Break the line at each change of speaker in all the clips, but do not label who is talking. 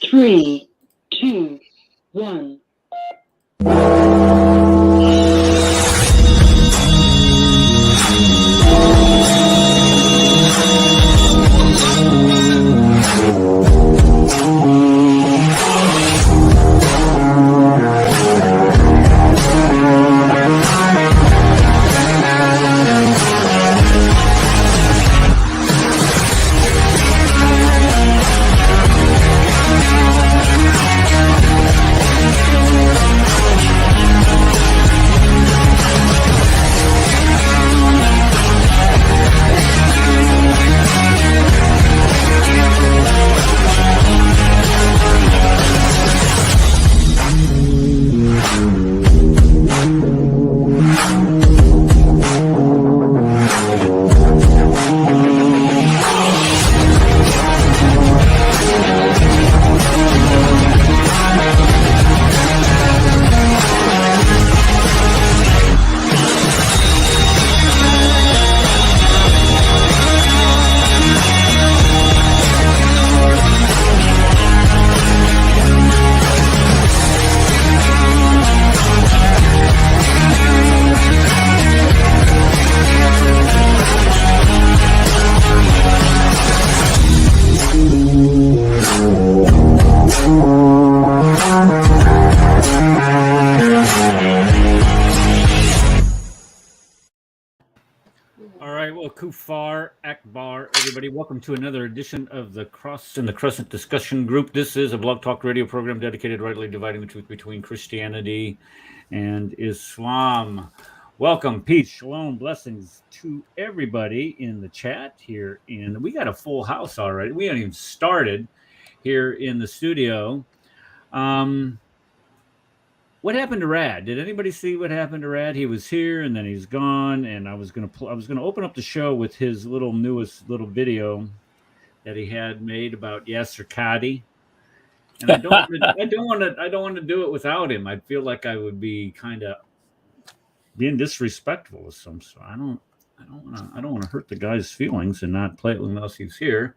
3, 2, 1.
Kufar Akbar, everybody. Welcome to another edition of the Cross and the Crescent discussion group. This is a blog talk radio program dedicated to rightly dividing the truth between Christianity and Islam. Welcome, peace, shalom, blessings to everybody in the chat here. And we got a full house already. We haven't even started here in the studio. What happened to Rad? Did anybody see what happened to Rad? He was here and then he's gone. And I was gonna open up the show with his newest little video that he had made about Yasser Qadi. And I don't want to do it without him. I feel like I would be kind of being disrespectful of some sort. I don't want to hurt the guy's feelings and not play it unless he's here.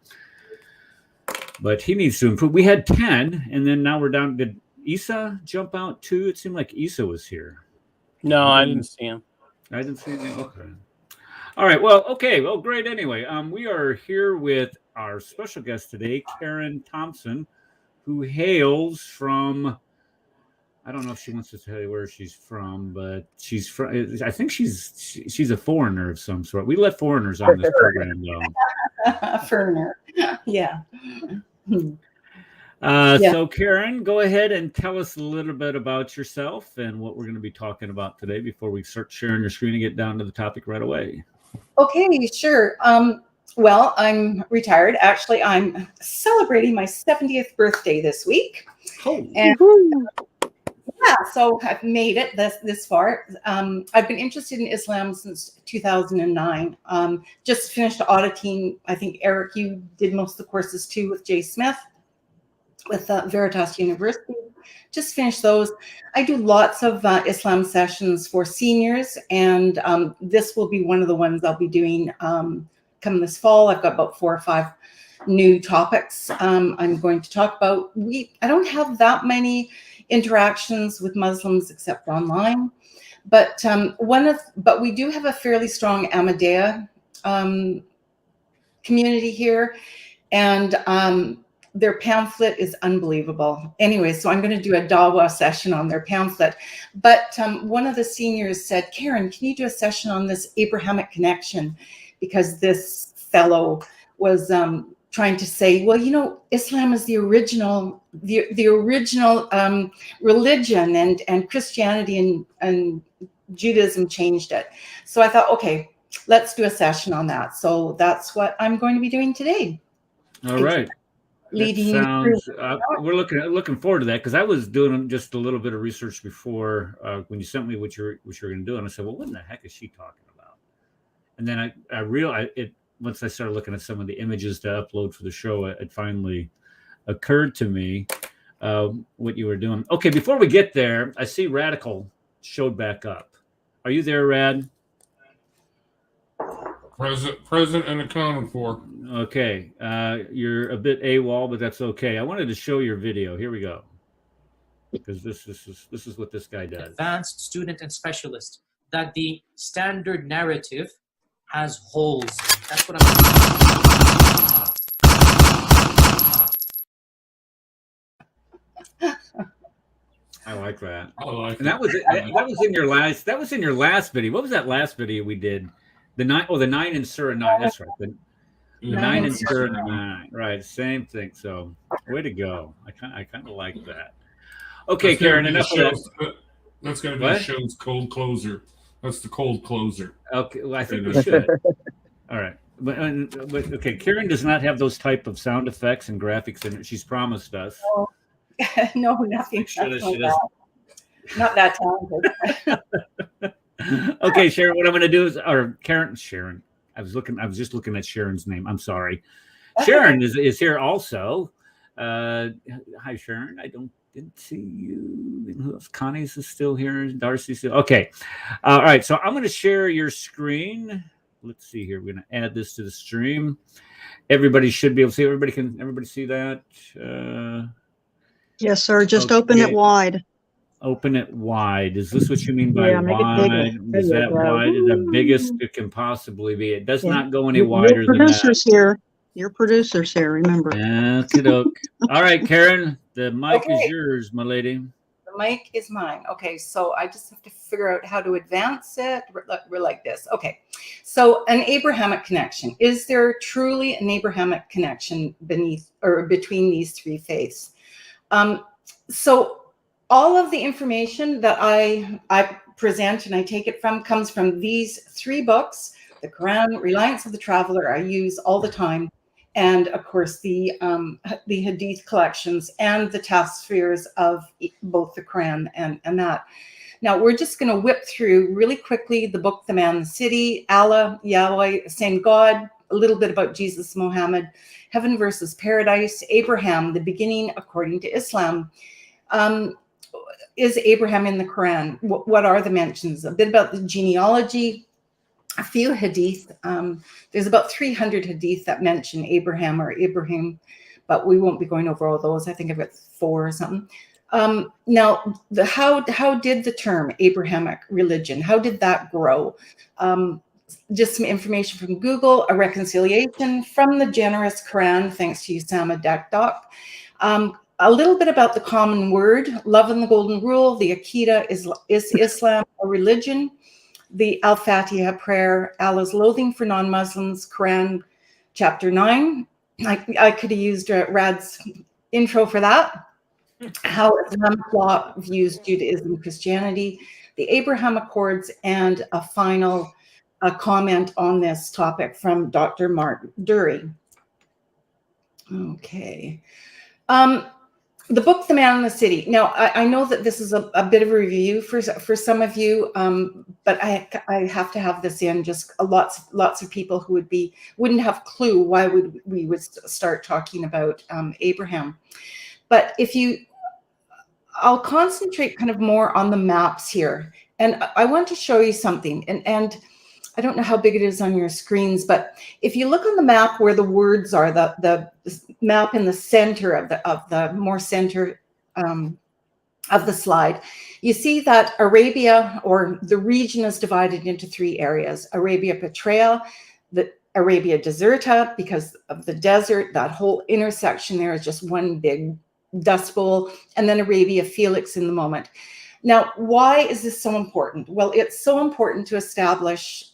But he needs to improve. We had 10, and then now we're down. Did Issa jump out too? It seemed like Issa was here.
No, I didn't see him.
I didn't see him. Okay. All right. Well, okay. Well, great. Anyway, we are here with our special guest today, Karen Thompson, who hails from. I don't know if she wants to tell you where she's from, but she's from. I think she's a foreigner of some sort. We let foreigners on this program, though.
Foreigner, yeah.
So, Karen, go ahead and tell us a little bit about yourself and what we're going to be talking about today before we start sharing your screen and get down to the topic right away.
Okay, sure. Well, I'm retired. Actually, I'm celebrating my 70th birthday this week.
Oh.
And yeah, so I've made it this far. I've been interested in Islam since 2009. Just finished auditing. I think, Eric, you did most of the courses too with Jay Smith with Veritas University. Just finished those. I do lots of Islam sessions for seniors, and this will be one of the ones I'll be doing come this fall. I've got about 4 or 5 new topics I'm going to talk about. I don't have that many interactions with Muslims except online, but we do have a fairly strong Ahmadiyya community here, and their pamphlet is unbelievable. Anyway, so I'm going to do a Dawa session on their pamphlet. But one of the seniors said, Karen, can you do a session on this Abrahamic connection? Because this fellow was trying to say, well, you know, Islam is the original religion, and Christianity and Judaism changed it. So I thought, okay, let's do a session on that. So that's what I'm going to be doing today.
All right. We're looking forward to that, because I was doing just a little bit of research before when you sent me what you're going to do, and I said, well, what in the heck is she talking about? And then I realized it once I started looking at some of the images to upload for the show. It finally occurred to me what you were doing. Okay, before we get there, I see Radical showed back up. Are you there, Rad?
Present and accounted for.
Okay, you're a bit AWOL, but that's okay. I wanted to show your video. Here we go, because this is what this guy does.
Advanced, student, and specialist. That the standard narrative has holes. That's what
I like that.
I like
And that was in your last. That was in your last video. What was that last video we did? The 9 and Surah 9. That's right. The 9 and Surah 9. Right. Same thing. So way to go. I kind of like that. Okay, Karen. Enough of that.
That's going to be the show's cold closer. That's the cold closer.
Okay. Well, I think we should. All right. But okay, Karen does not have those type of sound effects and graphics in it. She's promised us.
No, nothing. Not that talented.
Okay, Sharon, what I'm going to do is, or Sharon, I was just looking at Sharon's name. I'm sorry. Sharon is here also. Hi, Sharon. Didn't see you. Who else? Connie's is still here. Darcy's still. Okay. All right. So I'm going to share your screen. Let's see here. We're going to add this to the stream. Everybody should be able to see. Everybody see that?
Yes, sir. Just open it wide.
Open it wide. Is this what you mean by wide? Is that
go.
wide? Is the biggest it can possibly be? It does not go any
Your
wider than that.
producer's here. Your producer's here, remember.
Okey-doke. All right, Karen, the mic is yours, my lady.
The mic is mine. Okay, so I just have to figure out how to advance it. We're like this. Okay, so an Abrahamic connection. Is there truly an Abrahamic connection between these three faiths? So all of the information that I present and I take it from comes from these three books: the Quran, Reliance of the Traveler, I use all the time, and of course the Hadith collections and the tafsirs of both the Quran and that. Now we're just going to whip through really quickly the book, The Man, the City, Allah, Yahweh, same God, a little bit about Jesus, Muhammad, Heaven versus Paradise, Abraham, the beginning according to Islam. Is Abraham in the Quran? What are the mentions? A bit about the genealogy, a few hadith. There's about 300 hadith that mention Abraham or Ibrahim, but we won't be going over all those. I think I've got 4 or something. Now, how did the term Abrahamic religion, how did that grow? Just some information from Google, a reconciliation from the generous Quran, thanks to Usama Dakdok. A little bit about the common word, love and the golden rule, the Aqidah, is Islam a religion? The Al-Fatiha prayer, Allah's loathing for non-Muslims, Quran chapter 9. I could have used Rad's intro for that. How Islamic law views Judaism and Christianity, the Abraham Accords, and a final comment on this topic from Dr. Mark Dury. Okay. The book, The Man in the City. Now, I know that this is a bit of a review for some of you, but I have to have this in. Just lots of people who wouldn't have clue why we would start talking about Abraham. But I'll concentrate kind of more on the maps here, and I want to show you something. And I don't know how big it is on your screens, but if you look on the map where the words are, the map in the center of the more center of the slide, you see that Arabia, or the region, is divided into 3 areas: Arabia Petraea, the Arabia Deserta, because of the desert, that whole intersection there is just one big dust bowl, and then Arabia Felix in the moment. Now, why is this so important? Well, it's so important to establish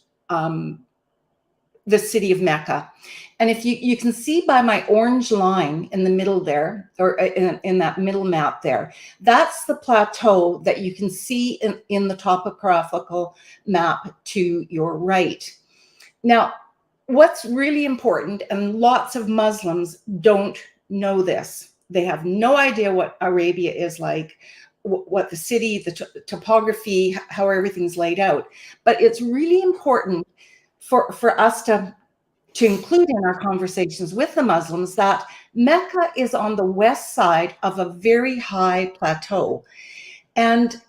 the city of Mecca. And if you can see by my orange line in the middle there, or in that middle map there, that's the plateau that you can see in the topographical map to your right. Now, what's really important, and lots of Muslims don't know this, they have no idea what Arabia is like, what the city, the topography, how everything's laid out. But it's really important for us to include in our conversations with the Muslims that Mecca is on the west side of a very high plateau. And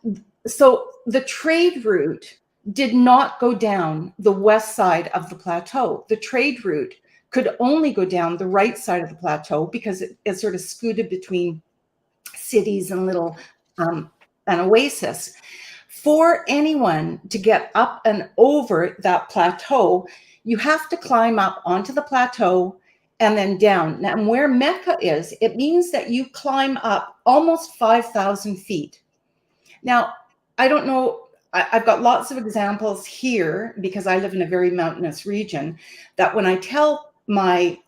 so the trade route did not go down the west side of the plateau. The trade route could only go down the right side of the plateau because it sort of scooted between cities and little an oasis. For anyone to get up and over that plateau, you have to climb up onto the plateau and then down. Now, where Mecca is, it means that you climb up almost 5,000 feet. Now, I don't know, I've got lots of examples here because I live in a very mountainous region, that when I tell my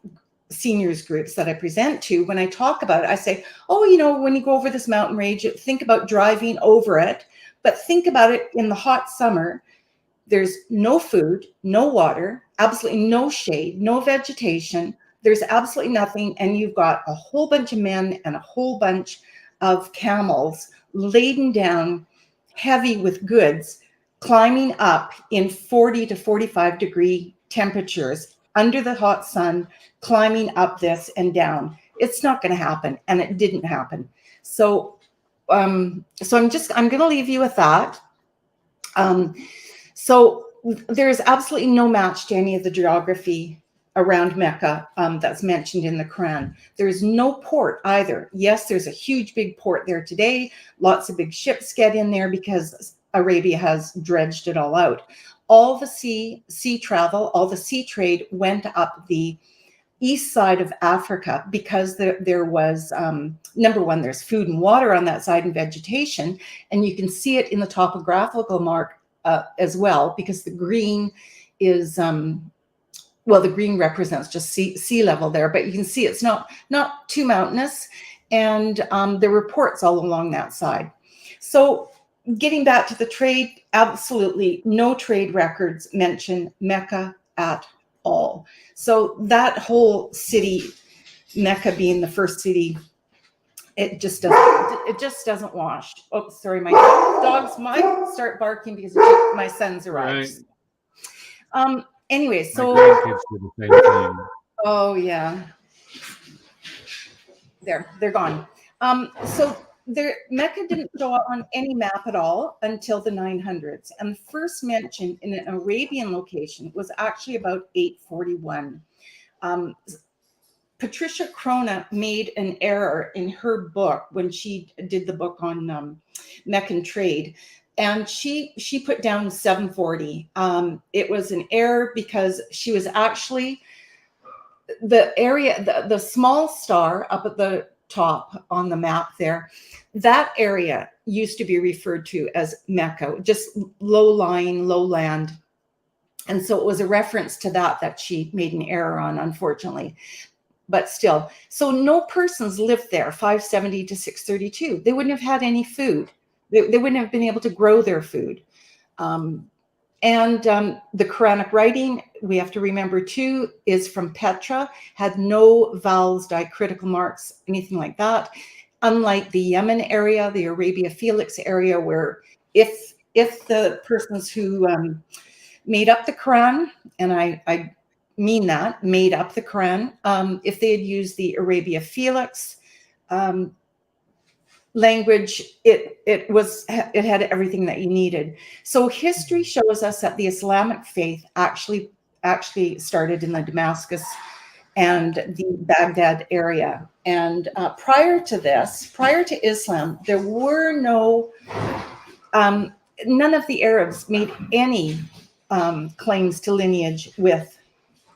seniors groups that I present to, when I talk about it, I say, oh, you know, when you go over this mountain range, think about driving over it, but think about it in the hot summer. There's no food, no water, absolutely no shade, no vegetation. There's absolutely nothing. And you've got a whole bunch of men and a whole bunch of camels laden down heavy with goods, climbing up in 40 to 45 degree temperatures under the hot sun, climbing up this and down. It's not going to happen. And it didn't happen. So I'm going to leave you with that. So there's absolutely no match to any of the geography around Mecca that's mentioned in the Quran. There's no port either. Yes, there's a huge big port there today. Lots of big ships get in there because Arabia has dredged it all out. All the sea travel, all the sea trade went up the east side of Africa because there was, number one, there's food and water on that side and vegetation. And you can see it in the topographical mark as well, because the green is, well, the green represents just sea level there, but you can see it's not too mountainous. And there were ports all along that side. So getting back to the trade, absolutely no trade records mention Mecca at all. So that whole city, Mecca being the first city, it just doesn't wash. Oh, sorry, my dogs might start barking because my son's arrived.
Right.
Anyway, so
my grandkids do the same thing.
Oh yeah, they're gone. So Mecca didn't show up on any map at all until the 900s, and the first mention in an Arabian location was actually about 841. Patricia Crona made an error in her book when she did the book on Meccan trade, and she put down 740. It was an error because she was actually the area, the small star up at the top on the map there, that area used to be referred to as Mecca, just low-lying, lowland. And so it was a reference to that she made an error on, unfortunately. But still, so no persons lived there 570 to 632. They wouldn't have had any food. They wouldn't have been able to grow their food. And the Quranic writing, we have to remember too, is from Petra, had no vowels, diacritical marks, anything like that. Unlike the Yemen area, the Arabia Felix area, where if the persons who made up the Quran, and I mean that, made up the Quran, if they had used the Arabia Felix language, it had everything that you needed. So history shows us that the Islamic faith actually started in the Damascus and the Baghdad area. And prior to Islam, there were none of the Arabs made any claims to lineage with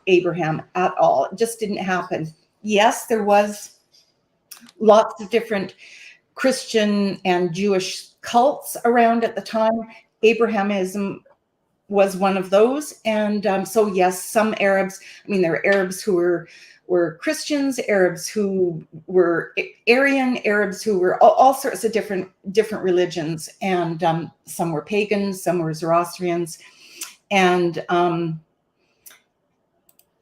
Abraham at all. It just didn't happen. Yes, there was lots of different Christian and Jewish cults around at the time. Abrahamism was one of those. And so yes, some Arabs, I mean, there were Arabs who were Christians, Arabs who were Aryan, Arabs who were all sorts of different religions. And some were pagans, some were Zoroastrians. And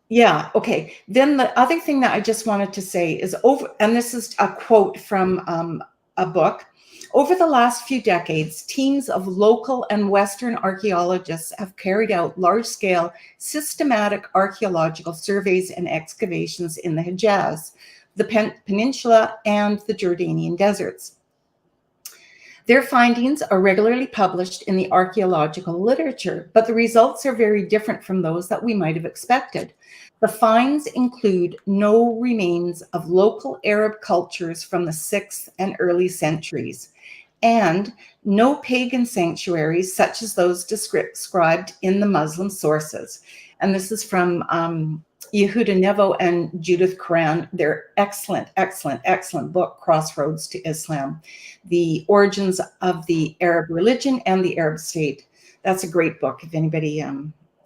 yeah, okay. Then the other thing that I just wanted to say is and this is a quote from a book. Over the last few decades, teams of local and Western archaeologists have carried out large-scale, systematic archaeological surveys and excavations in the Hejaz, the Peninsula, and the Jordanian deserts. Their findings are regularly published in the archaeological literature, but the results are very different from those that we might have expected. The finds include no remains of local Arab cultures from the 6th and early centuries, and no pagan sanctuaries such as those described in the Muslim sources. And this is from Yehuda Nevo and Judith Curran, their excellent, excellent, excellent book, Crossroads to Islam, The Origins of the Arab Religion and the Arab State. That's a great book if anybody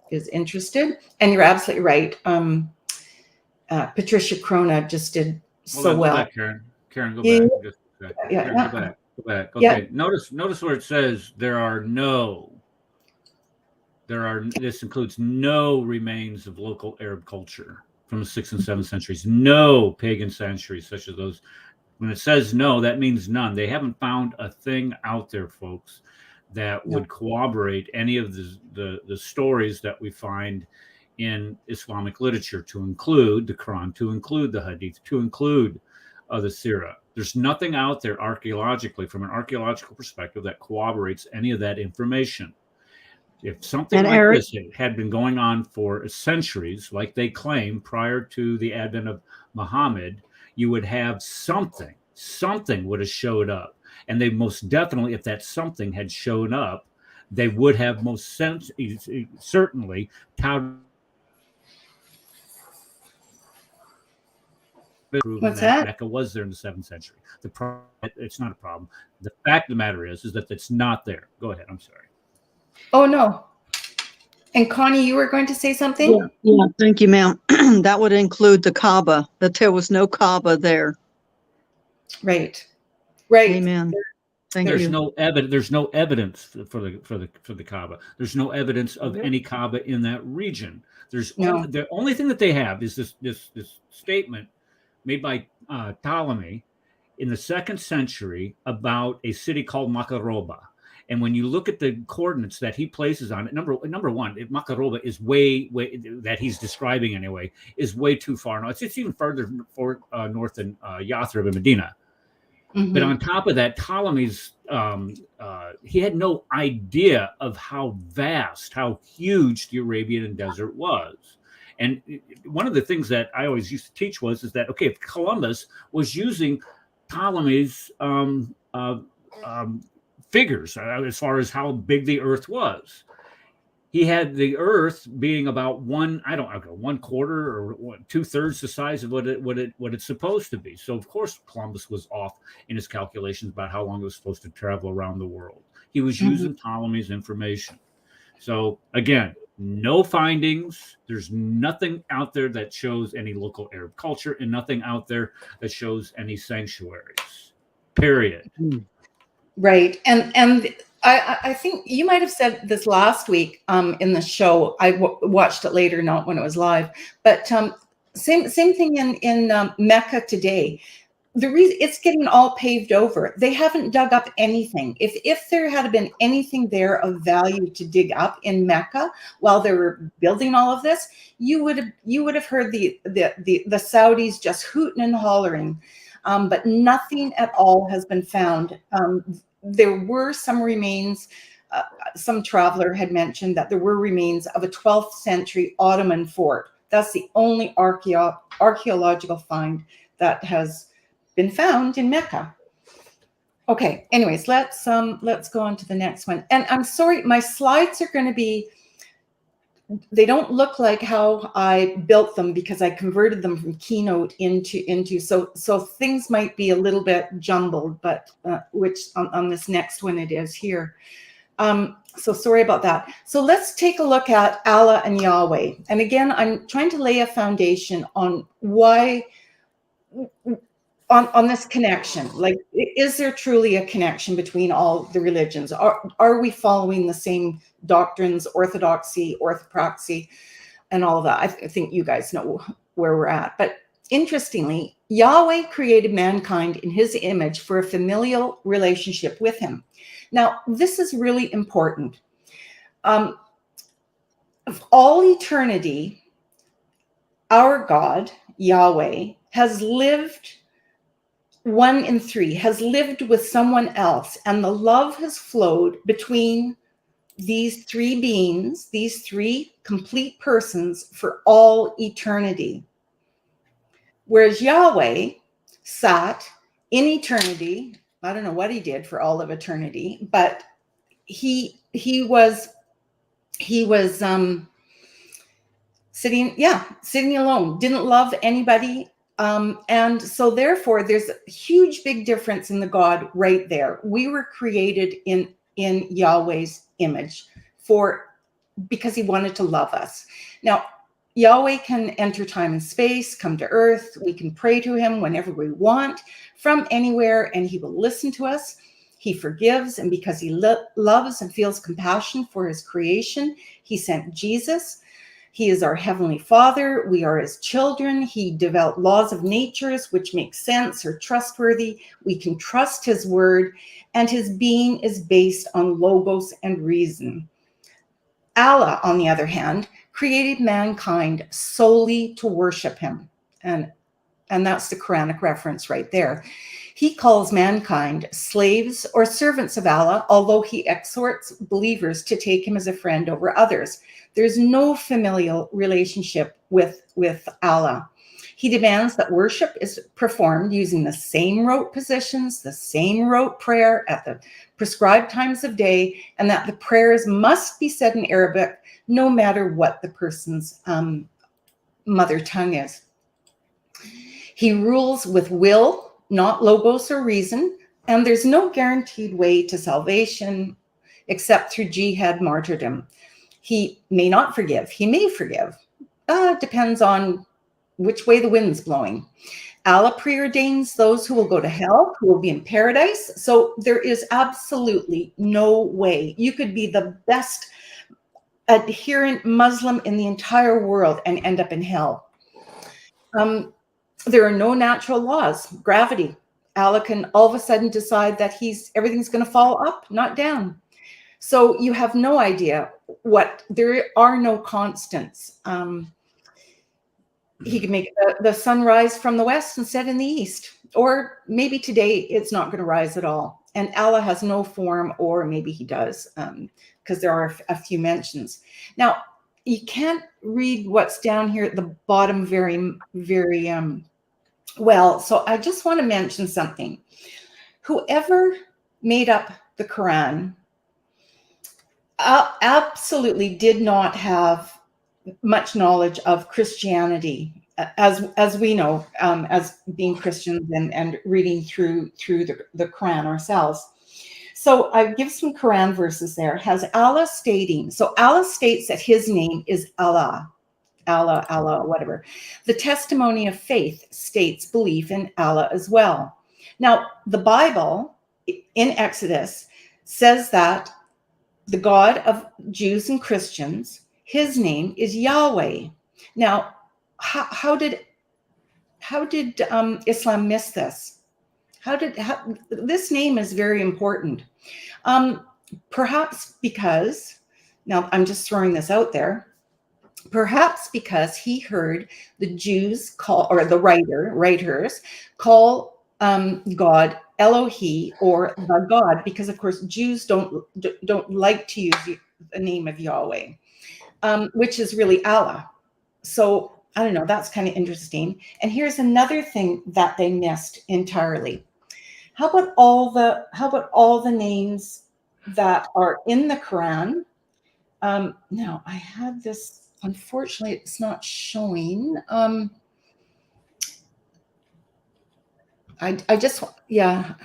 is interested. And you're absolutely right. Patricia Crona just did so well.
Go back, Karen. Karen, go
Yeah.
back. Just a sec.
Yeah,
Karen,
yeah.
go back. Go back.
Yeah.
Okay. Notice where it says this includes no remains of local Arab culture from the 6th and 7th centuries, no pagan sanctuaries such as those. When it says no, that means none. They haven't found a thing out there, folks, that would corroborate any of the stories that we find in Islamic literature, to include the Quran, to include the Hadith, to include the Sirah. There's nothing out there archaeologically, from an archaeological perspective, that corroborates any of that information. If something
And
like
Eric-
this had been going on for centuries, like they claim prior to the advent of Muhammad, you would have something would have showed up. And they most definitely, if that something had shown up, they would have certainly touted.
What's that?
Mecca was there in the 7th century. It's not a problem. The fact of the matter is that it's not there. Go ahead. I'm sorry.
Oh, no. And Connie, you were going to say something?
Yeah, thank you, ma'am. That would include the Kaaba, that there was no Kaaba there.
Right.
Amen. Thank
There's
you.
no evidence for the Kaaba. There's no evidence of any Kaaba in that region. The only thing that they have is this statement made by Ptolemy in the 2nd century about a city called Makaroba. And when you look at the coordinates that he places on it, number one, Makaroba is way that he's describing anyway, is way too far. Now it's even further north than Yathrib and Medina.
Mm-hmm.
But on top of that, Ptolemy's he had no idea of how vast, how huge the Arabian desert was. And one of the things that I always used to teach is that, okay, if Columbus was using Ptolemy's figures as far as how big the Earth was, he had the Earth being about one quarter or 2/3 the size of what it's supposed to be. So of course Columbus was off in his calculations about how long it was supposed to travel around the world. He was using Ptolemy's information. So again, no findings. There's nothing out there that shows any local Arab culture, and nothing out there that shows any sanctuaries. Period.
Right. And I think you might have said this last week in the show. I watched it later, not when it was live. But same thing in Mecca today. The reason it's getting all paved over, they haven't dug up anything. If there had been anything there of value to dig up in Mecca while they were building all of this, you would have heard the Saudis just hooting and hollering. But nothing at all has been found. There were some remains. Some traveler had mentioned that there were remains of a 12th century Ottoman fort. That's the only archaeological find that has been found in Mecca. Okay, anyways, let's go on to the next one. And I'm sorry, my slides are going to be, they don't look like how I built them because I converted them from Keynote into so things might be a little bit jumbled, but which on this next one it is here. So sorry about that. So let's take a look at Allah and Yahweh. And again, I'm trying to lay a foundation on why, on this connection. Like, is there truly a connection between all the religions? Are we following the same doctrines, orthodoxy, orthopraxy, and all of that? I think you guys know where we're at. But interestingly, Yahweh created mankind in his image for a familial relationship with him. Now, this is really important. Of all eternity, our God, Yahweh, has lived 1 in 3 has lived with someone else, and the love has flowed between these three beings, these three complete persons for all eternity. Whereas Yahweh sat in eternity, I don't know what he did for all of eternity, but he was sitting alone, didn't love anybody. And so therefore there's a huge, big difference in the God right there. We were created in Yahweh's image because he wanted to love us. Now, Yahweh can enter time and space, come to earth. We can pray to him whenever we want from anywhere, and he will listen to us. He forgives, and because he loves and feels compassion for his creation, he sent Jesus. He is our heavenly Father. We are his children. He developed laws of natures which make sense or trustworthy. We can trust his word, and his being is based on logos and reason. Allah, on the other hand, created mankind solely to worship him. And that's the Quranic reference right there. He calls mankind slaves or servants of Allah, although he exhorts believers to take him as a friend over others. There's no familial relationship with Allah. He demands that worship is performed using the same rote positions, the same rote prayer at the prescribed times of day, and that the prayers must be said in Arabic, no matter what the person's mother tongue is. He rules with will, not logos or reason, and there's no guaranteed way to salvation except through jihad, martyrdom. He may not forgive. He may forgive. Depends on which way the wind's blowing. Allah preordains those who will go to hell, who will be in paradise. So there is absolutely no way. You could be the best adherent Muslim in the entire world and end up in hell. There are no natural laws. Gravity. Allah can all of a sudden decide that everything's going to fall up, not down. So you have no idea there are no constants. He could make the sun rise from the west and set in the east, or maybe today it's not going to rise at all. And Allah has no form, or maybe he does, because there are a few mentions. Now, you can't read what's down here at the bottom very, very well. So I just want to mention something. Whoever made up the Quran absolutely did not have much knowledge of Christianity, as we know, as being Christians and reading through the Quran ourselves. So I give some Quran verses there. Has Allah stating, so Allah states that his name is Allah, whatever. The testimony of faith states belief in Allah as well. Now, the Bible in Exodus says that the God of Jews and Christians, his name is Yahweh. Now, how did Islam miss this? This name is very important. Perhaps because, now I'm just throwing this out there, perhaps because he heard the Jews call, or the writers call God Elohi, or the God, because of course Jews don't like to use the name of Yahweh, which is really Allah. So I don't know, that's kind of interesting. And here's another thing that they missed entirely. How about all the names that are in the Quran? Now I have this, unfortunately it's not showing. I just, yeah,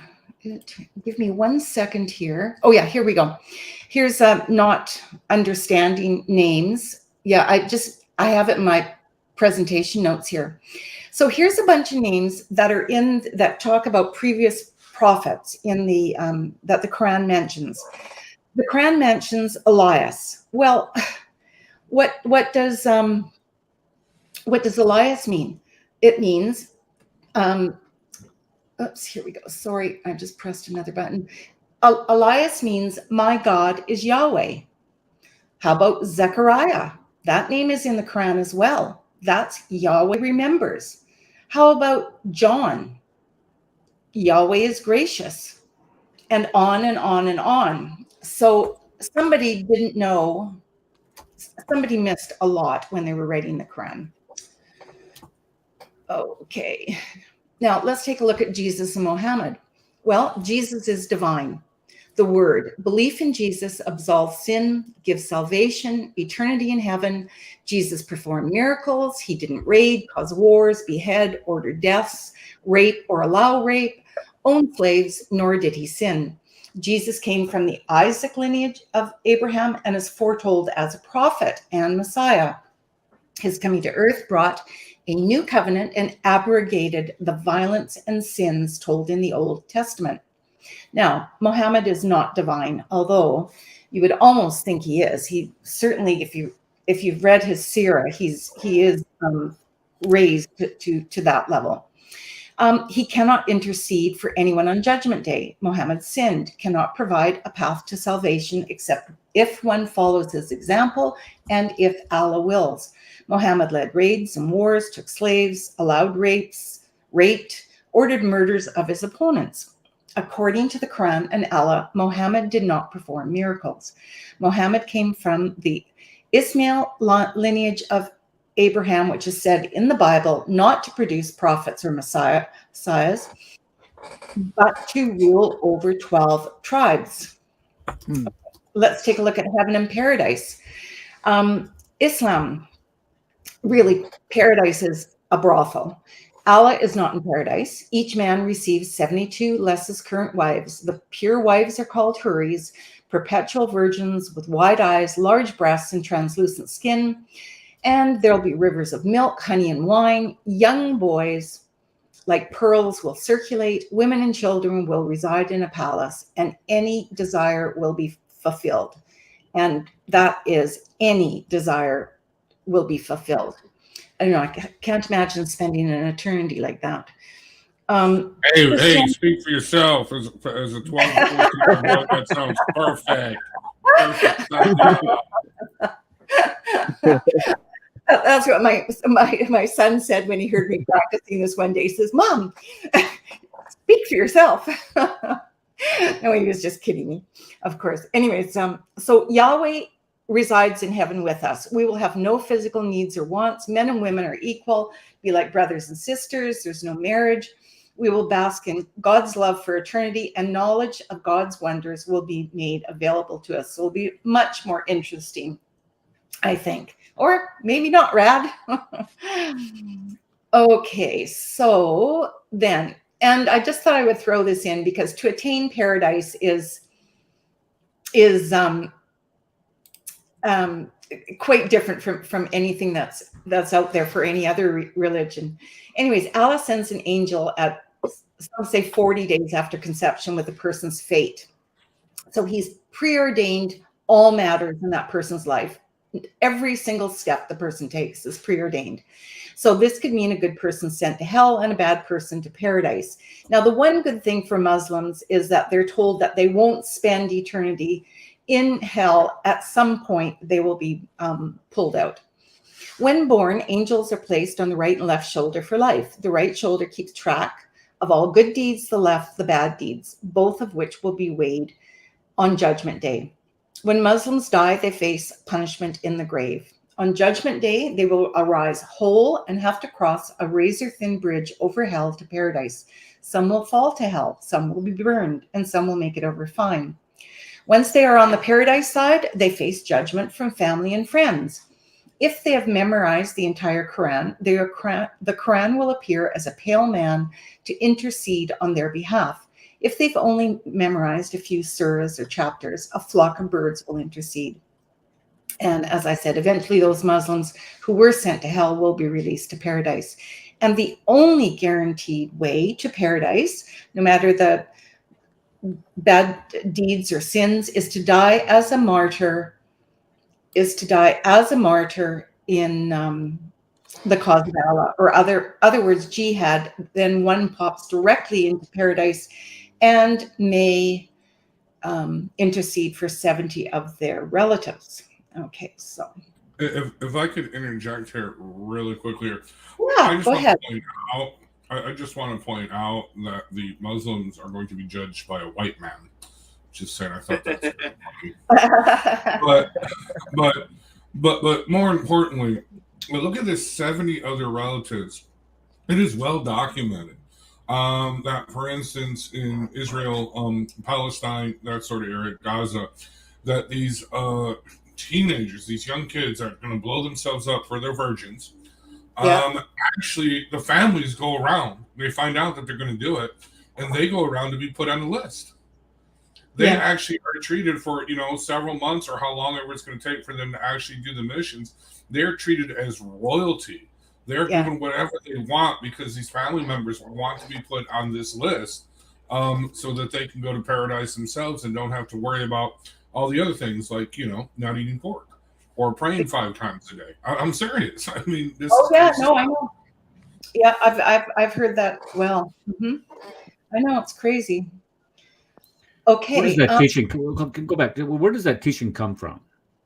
give me 1 second here. Oh yeah, here we go. Here's not understanding names. Yeah, I have it in my presentation notes here. So here's a bunch of names that talk about previous prophets in that the Quran mentions. The Quran mentions Elias. Well, what does Elias mean? It means, oops, here we go. Sorry, I just pressed another button. Elias means my God is Yahweh. How about Zechariah? That name is in the Quran as well. That's Yahweh remembers. How about John? Yahweh is gracious, and on and on and on. So somebody didn't know, somebody missed a lot when they were writing the Quran. Okay. Now let's take a look at Jesus and Muhammad. Well, Jesus is divine. The word, belief in Jesus absolves sin, gives salvation, eternity in heaven. Jesus performed miracles. He didn't raid, cause wars, behead, order deaths, rape or allow rape, own slaves, nor did he sin. Jesus came from the Isaac lineage of Abraham and is foretold as a prophet and Messiah. His coming to earth brought a new covenant and abrogated the violence and sins told in the Old Testament. Now, Muhammad is not divine, although you would almost think he is. He certainly, if you've read his seerah, he is raised to that level. He cannot intercede for anyone on Judgment Day. Muhammad sinned, cannot provide a path to salvation except if one follows his example and if Allah wills. Muhammad led raids and wars, took slaves, allowed rapes, raped, ordered murders of his opponents. According to the Quran and Allah, Muhammad did not perform miracles. Muhammad came from the Ismail lineage of Abraham, which is said in the Bible not to produce prophets or messiahs, but to rule over 12 tribes. Let's take a look at heaven and paradise. Islam, really, paradise is a brothel. Allah is not in paradise. Each man receives 72 less his current wives. The pure wives are called huris, perpetual virgins with wide eyes, large breasts, and translucent skin. And there'll be rivers of milk, honey, and wine. Young boys, like pearls, will circulate. Women and children will reside in a palace, and any desire will be fulfilled. And that is, any desire will be fulfilled. I don't know, I can't imagine spending an eternity like that.
Hey, speak for yourself. As a 12 boy, that sounds perfect.
That's what my son said when he heard me practicing this one day. He says, "Mom, speak for yourself." No, he was just kidding me, of course. Anyways, so Yahweh resides in heaven with us. We will have no physical needs or wants. Men and women are equal, be like brothers and sisters. There's no marriage. We will bask in God's love for eternity, and knowledge of God's wonders will be made available to us. So it'll be much more interesting, I think. Or maybe not, Rad. Okay, so then, and I just thought I would throw this in because to attain paradise is quite different from anything that's out there for any other religion. Anyways, Allah sends an angel at, some say, 40 days after conception with a person's fate. So he's preordained all matters in that person's life. Every single step the person takes is preordained. So this could mean a good person sent to hell and a bad person to paradise. Now, the one good thing for Muslims is that they're told that they won't spend eternity in hell. At some point, they will be pulled out. When born, angels are placed on the right and left shoulder for life. The right shoulder keeps track of all good deeds, the left, the bad deeds, both of which will be weighed on Judgment Day. When Muslims die, they face punishment in the grave. On Judgment Day, they will arise whole and have to cross a razor-thin bridge over hell to paradise. Some will fall to hell, some will be burned, and some will make it over fine. Once they are on the paradise side, they face judgment from family and friends. If they have memorized the entire Quran, the Quran will appear as a pale man to intercede on their behalf. If they've only memorized a few surahs or chapters, a flock of birds will intercede. And as I said, eventually those Muslims who were sent to hell will be released to paradise. And the only guaranteed way to paradise, no matter the bad deeds or sins, is to die as a martyr, in the cause of Allah, or other words, jihad. Then one pops directly into paradise and may intercede for 70 of their relatives. Okay, so
if I could interject here really quickly,
yeah, go ahead.
I just want to point out that the Muslims are going to be judged by a white man. Just saying, I thought that's funny. But more importantly, look at this 70 other relatives. It is well documented that, for instance, in Israel, Palestine, that sort of area, Gaza, that these teenagers, these young kids are going to blow themselves up for their virgins.
Yeah.
Actually, the families go around. They find out that they're going to do it, and they go around to be put on the list. They actually are treated for, several months or how long ever it's going to take for them to actually do the missions. They're treated as royalty. They're given whatever they want because these family members want to be put on this list so that they can go to paradise themselves and don't have to worry about all the other things like, not eating pork or praying 5 times a day. I'm serious. I mean, this
I know. Yeah, I've heard that. Well, I know, it's crazy. Okay.
Where does that teaching go back? Where does that teaching come from?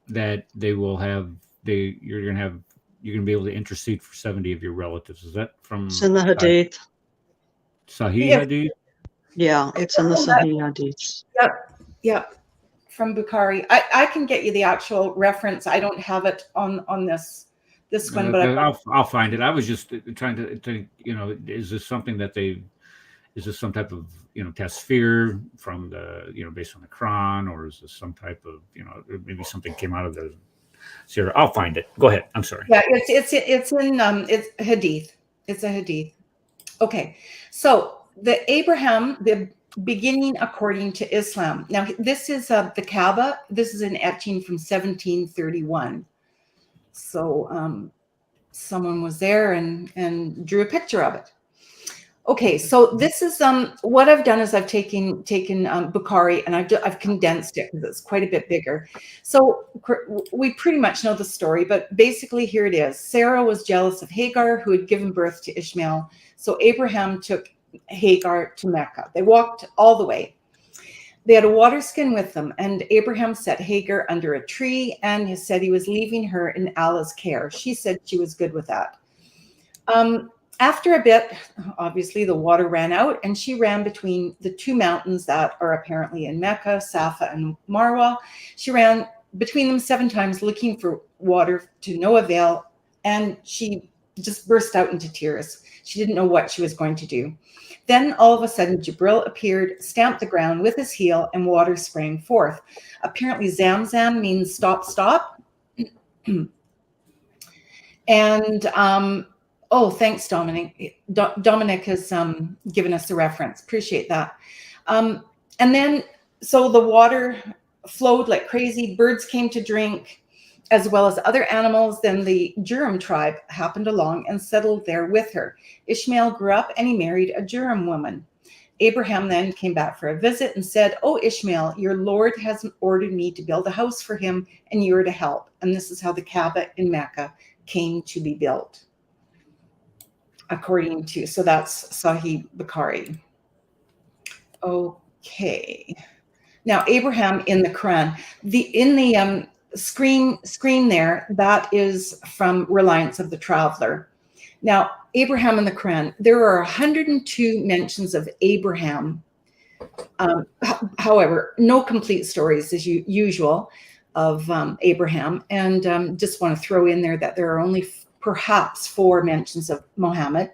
That they will have you're gonna be able to intercede for 70 of your relatives. Is that from?
It's in the Hadith.
Sahih Hadith.
Yeah, it's in the Sahih Hadith.
Yep. From Bukhari. I can get you the actual reference. I don't have it on this one, but
I'll find it. I was just trying to think, is this something that is this some type of, tasfir from the, based on the Quran, or is this some type of, maybe something came out of the Sierra? I'll find it. Go ahead. I'm sorry.
Yeah, it's Hadith. It's a Hadith. Okay. So the beginning according to Islam. Now, this is the Kaaba. This is an etching from 1731. So someone was there and drew a picture of it. Okay, so this is what I've done is I've taken Bukhari and I've condensed it because it's quite a bit bigger. So we pretty much know the story, but basically here it is. Sarah was jealous of Hagar, who had given birth to Ishmael. So Abraham took Hagar to Mecca. They walked all the way. They had a water skin with them, and Abraham set Hagar under a tree, and he said he was leaving her in Allah's care. She said she was good with that. After a bit, obviously the water ran out, and she ran between the 2 mountains that are apparently in Mecca, Safa and Marwa. She ran between them 7 times looking for water to no avail, and she just burst out into tears. She didn't know what she was going to do. Then all of a sudden, Jibril appeared, stamped the ground with his heel, and water sprang forth. Apparently, Zamzam means stop, stop. And, thanks, Dominic. Dominic has given us a reference. Appreciate that. And then, so the water flowed like crazy. Birds came to drink, as well as other animals. Then the Juram tribe happened along and settled there with her. Ishmael grew up and he married a Juram woman. Abraham then came back for a visit and said, "Oh, Ishmael, your Lord has ordered me to build a house for him, and you are to help." And this is how the Kaaba in Mecca came to be built. According to, so that's Sahih Bukhari. Okay. Now, Abraham in the Quran, in the screen there, that is from Reliance of the Traveler. Now, Abraham in the Quran, there are 102 mentions of Abraham. However, no complete stories as usual of Abraham. And just want to throw in there that there are only perhaps 4 mentions of Muhammad.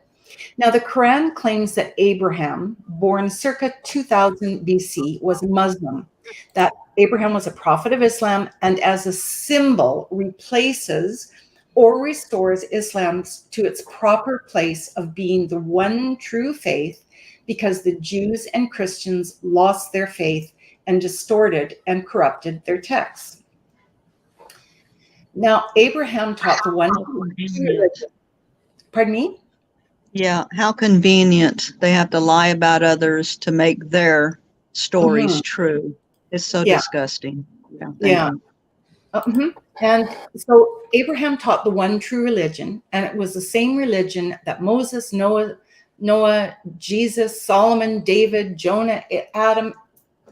Now, the Quran claims that Abraham, born circa 2000 BC, was Muslim, that Abraham was a prophet of Islam, and as a symbol replaces or restores Islam to its proper place of being the one true faith, because the Jews and Christians lost their faith and distorted and corrupted their texts. Now, Abraham taught the one religion. Pardon me?
Yeah, how convenient. They have to lie about others to make their stories true. It's so disgusting. Yeah.
And so Abraham taught the one true religion, and it was the same religion that Moses, Noah, Jesus, Solomon, David, Jonah, Adam,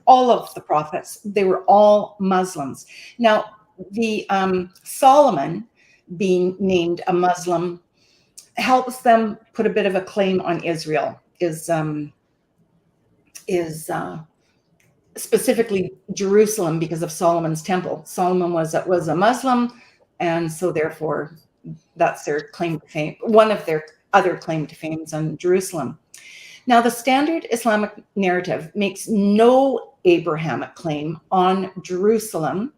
all of the prophets, they were all Muslims. Now, the Solomon being named a Muslim helps them put a bit of a claim on Israel. Is specifically Jerusalem because of Solomon's temple. Solomon was a Muslim, and so therefore that's their claim to fame. One of their other claim to fame is on Jerusalem. Now, the standard Islamic narrative makes no Abrahamic claim on Jerusalem,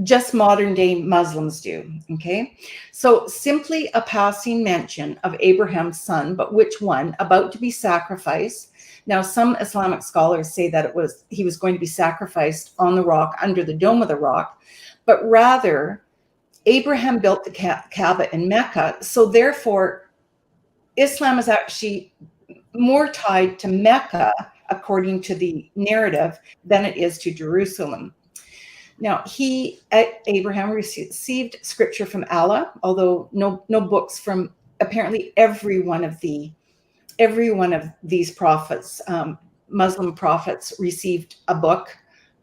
just modern day Muslims do, okay? So simply a passing mention of Abraham's son, but which one, about to be sacrificed. Now, some Islamic scholars say that he was going to be sacrificed on the rock, under the dome of the rock, but rather Abraham built the Kaaba in Mecca. So therefore, Islam is actually more tied to Mecca, according to the narrative, than it is to Jerusalem. Now, Abraham received scripture from Allah, although no books from apparently every one of these prophets, Muslim prophets, received a book,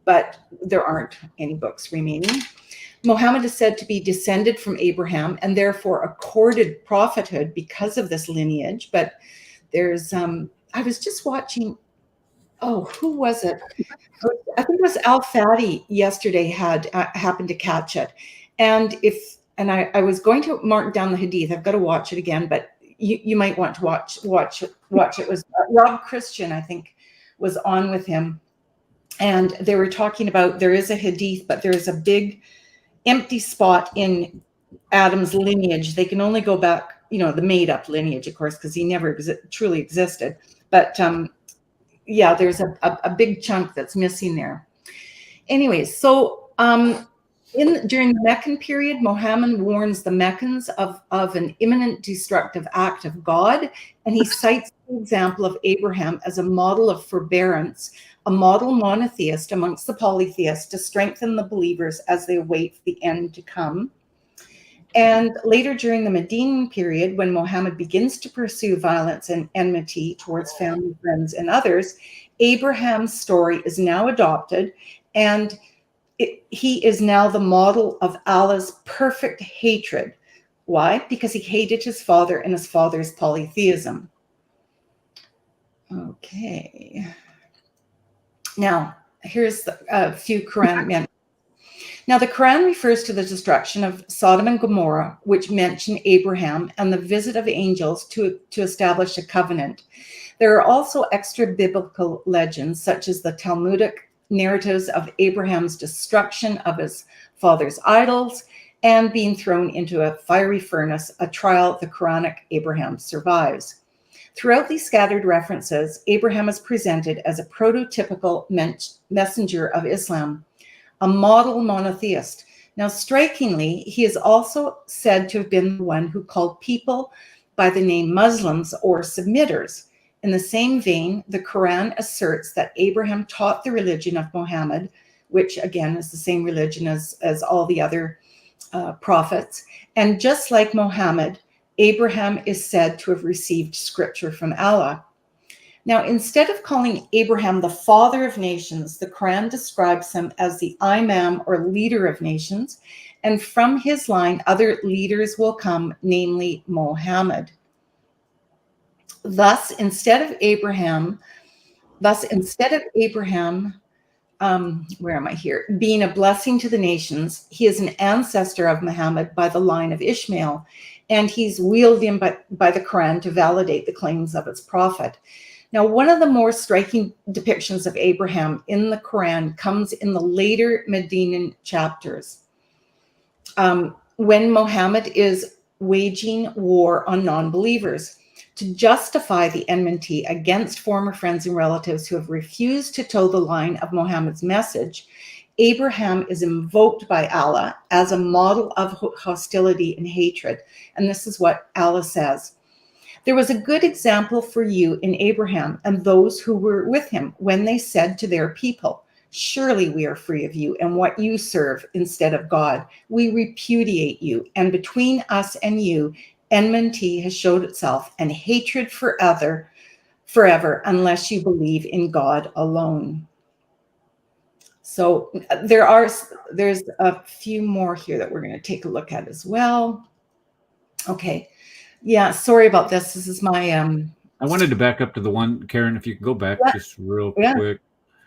but there aren't any books remaining. Muhammad is said to be descended from Abraham and therefore accorded prophethood because of this lineage. But there's, I was just watching, who was it? I think it was Al Fadi yesterday happened to catch it. And I was going to mark down the hadith. I've got to watch it again, but you might want to watch it. It was Rob Christian, I think, was on with him. And they were talking about, there is a hadith, but there is a big empty spot in Adam's lineage. They can only go back, the made up lineage, of course, because he never truly existed. But there's a big chunk that's missing there. Anyways, so during the Meccan period, Muhammad warns the Meccans of an imminent destructive act of God, and he cites the example of Abraham as a model of forbearance, a model monotheist amongst the polytheists to strengthen the believers as they await the end to come. And later during the Medinan period, when Muhammad begins to pursue violence and enmity towards family, friends, and others, Abraham's story is now adopted, and he is now the model of Allah's perfect hatred. Why? Because he hated his father and his father's polytheism. Okay. Now, here's a few Quran mentions. Now, the Quran refers to the destruction of Sodom and Gomorrah, which mention Abraham and the visit of angels to establish a covenant. There are also extra biblical legends, such as the Talmudic narratives of Abraham's destruction of his father's idols and being thrown into a fiery furnace, a trial the Quranic Abraham survives. Throughout these scattered references, Abraham is presented as a prototypical messenger of Islam, a model monotheist. Now, strikingly, he is also said to have been the one who called people by the name Muslims or submitters. In the same vein, the Quran asserts that Abraham taught the religion of Muhammad, which again is the same religion as all the other prophets. And just like Muhammad, Abraham is said to have received scripture from Allah. Now, instead of calling Abraham the father of nations, the Quran describes him as the imam or leader of nations, and from his line, other leaders will come, namely Muhammad. Thus, instead of Abraham, being a blessing to the nations, he is an ancestor of Muhammad by the line of Ishmael, and he's wheeled in by the Quran to validate the claims of its prophet. Now, one of the more striking depictions of Abraham in the Quran comes in the later Medinan chapters, when Muhammad is waging war on non-believers. To justify the enmity against former friends and relatives who have refused to toe the line of Muhammad's message, Abraham is invoked by Allah as a model of hostility and hatred. And this is what Allah says. There was a good example for you in Abraham and those who were with him when they said to their people, surely we are free of you and what you serve instead of God. We repudiate you, and between us and you, enmity has showed itself, and hatred forever, unless you believe in God alone. So there's a few more here that we're going to take a look at as well. Okay. Yeah, sorry about this. This is my
I wanted to back up to the one, Karen, if you could go back
Yeah.
just real
Yeah.
quick.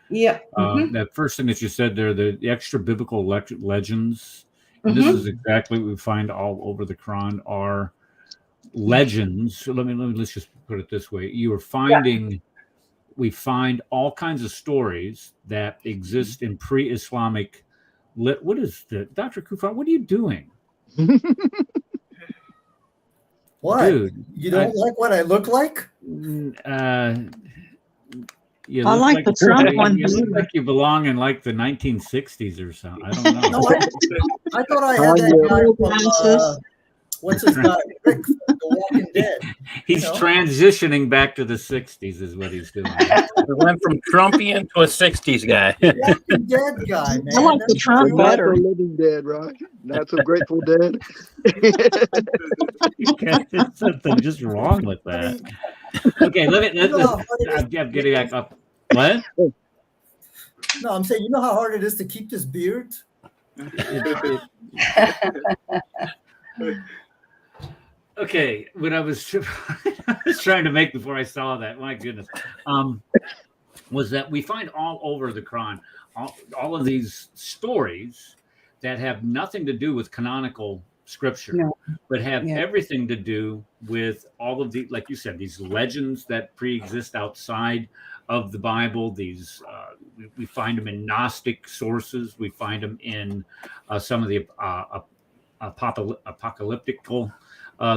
yeah. Mhm.
That first thing that you said there, the extra biblical legends, and this is exactly what we find all over the Quran are legends. So let's just put it this way: we find all kinds of stories that exist in pre-Islamic. What is the Dr. Kufan? What are you doing?
What?
Dude,
You don't like what I look like?
You
I
look
like the Trump one.
You look like you belong in like the 1960s or something. I don't know.
No, I thought I had that guy from, what's his name? Rick from The Walking Dead.
He's transitioning back to the 60s is what he's doing.
We went from Trumpian to a 60s guy.
Walking Dead guy, man.
I like the Trump
Not
better.
so Living Dead, right? Not so Grateful Dead.
There's something just wrong with that. Okay, I'm getting back up. What?
No, I'm saying, you know how hard it is to keep this beard?
Okay, what I was trying to make before I saw that, my goodness, was that we find all over the Quran all of these stories that have nothing to do with canonical scripture, but have everything to do with all of the, like you said, these legends that pre-exist outside of the Bible. These we find them in Gnostic sources. We find them in some of the apocalyptical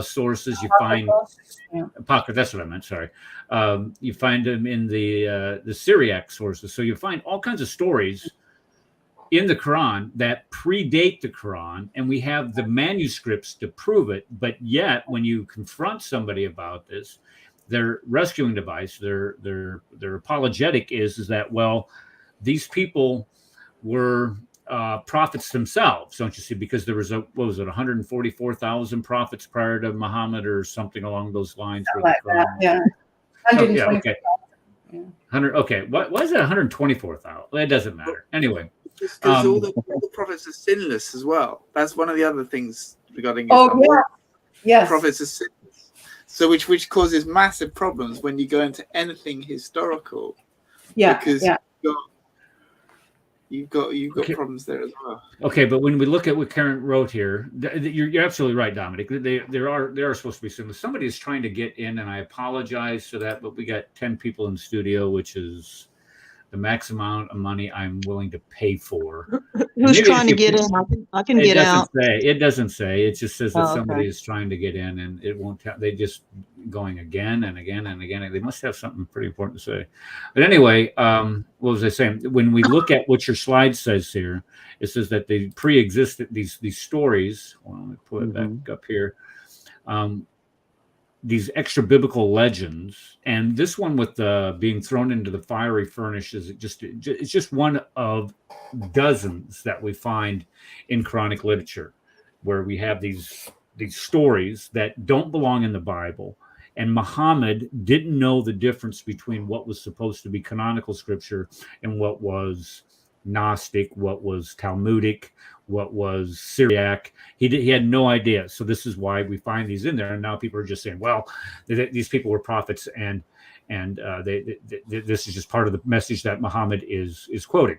sources. You find that's what I meant. Sorry, you find them in the Syriac sources. So you find all kinds of stories in the Quran that predate the Quran, and we have the manuscripts to prove it. But yet, when you confront somebody about this, their rescuing device, their apologetic is that, well, these people were prophets themselves, don't you see? Because there was 144,000 prophets prior to Muhammad or something along those lines.
Like that, yeah. 120.
Okay. 100. Okay. Why is it 124,000? Well, it doesn't matter. Anyway.
Because all the prophets are sinless as well. That's one of the other things regarding
Islam. Yes.
Prophets are sinless. So which causes massive problems when you go into anything historical.
Yeah.
Because you've got problems there as well.
Okay, but when we look at what Karen wrote here, you're absolutely right, Dominic. There are supposed to be sinless. Somebody is trying to get in, and I apologize for that, but we got 10 people in studio, which is the max amount of money I'm willing to pay for.
Who's trying to get in? I can get out.
It doesn't say. It just says that somebody is trying to get in, and it won't. They just going again and again and again. They must have something pretty important to say. But anyway, what was I saying? When we look at what your slide says here, it says that they pre-existed these stories. Well, let me pull it back up here. These extra biblical legends, and this one with being thrown into the fiery furnace is it's just one of dozens that we find in Quranic literature, where we have these stories that don't belong in the Bible, and Muhammad didn't know the difference between what was supposed to be canonical scripture and what was Gnostic, what was Talmudic, what was Syriac. He had no idea. So this is why we find these in there. And now people are just saying, well, these people were prophets, and this is just part of the message that Muhammad is quoting.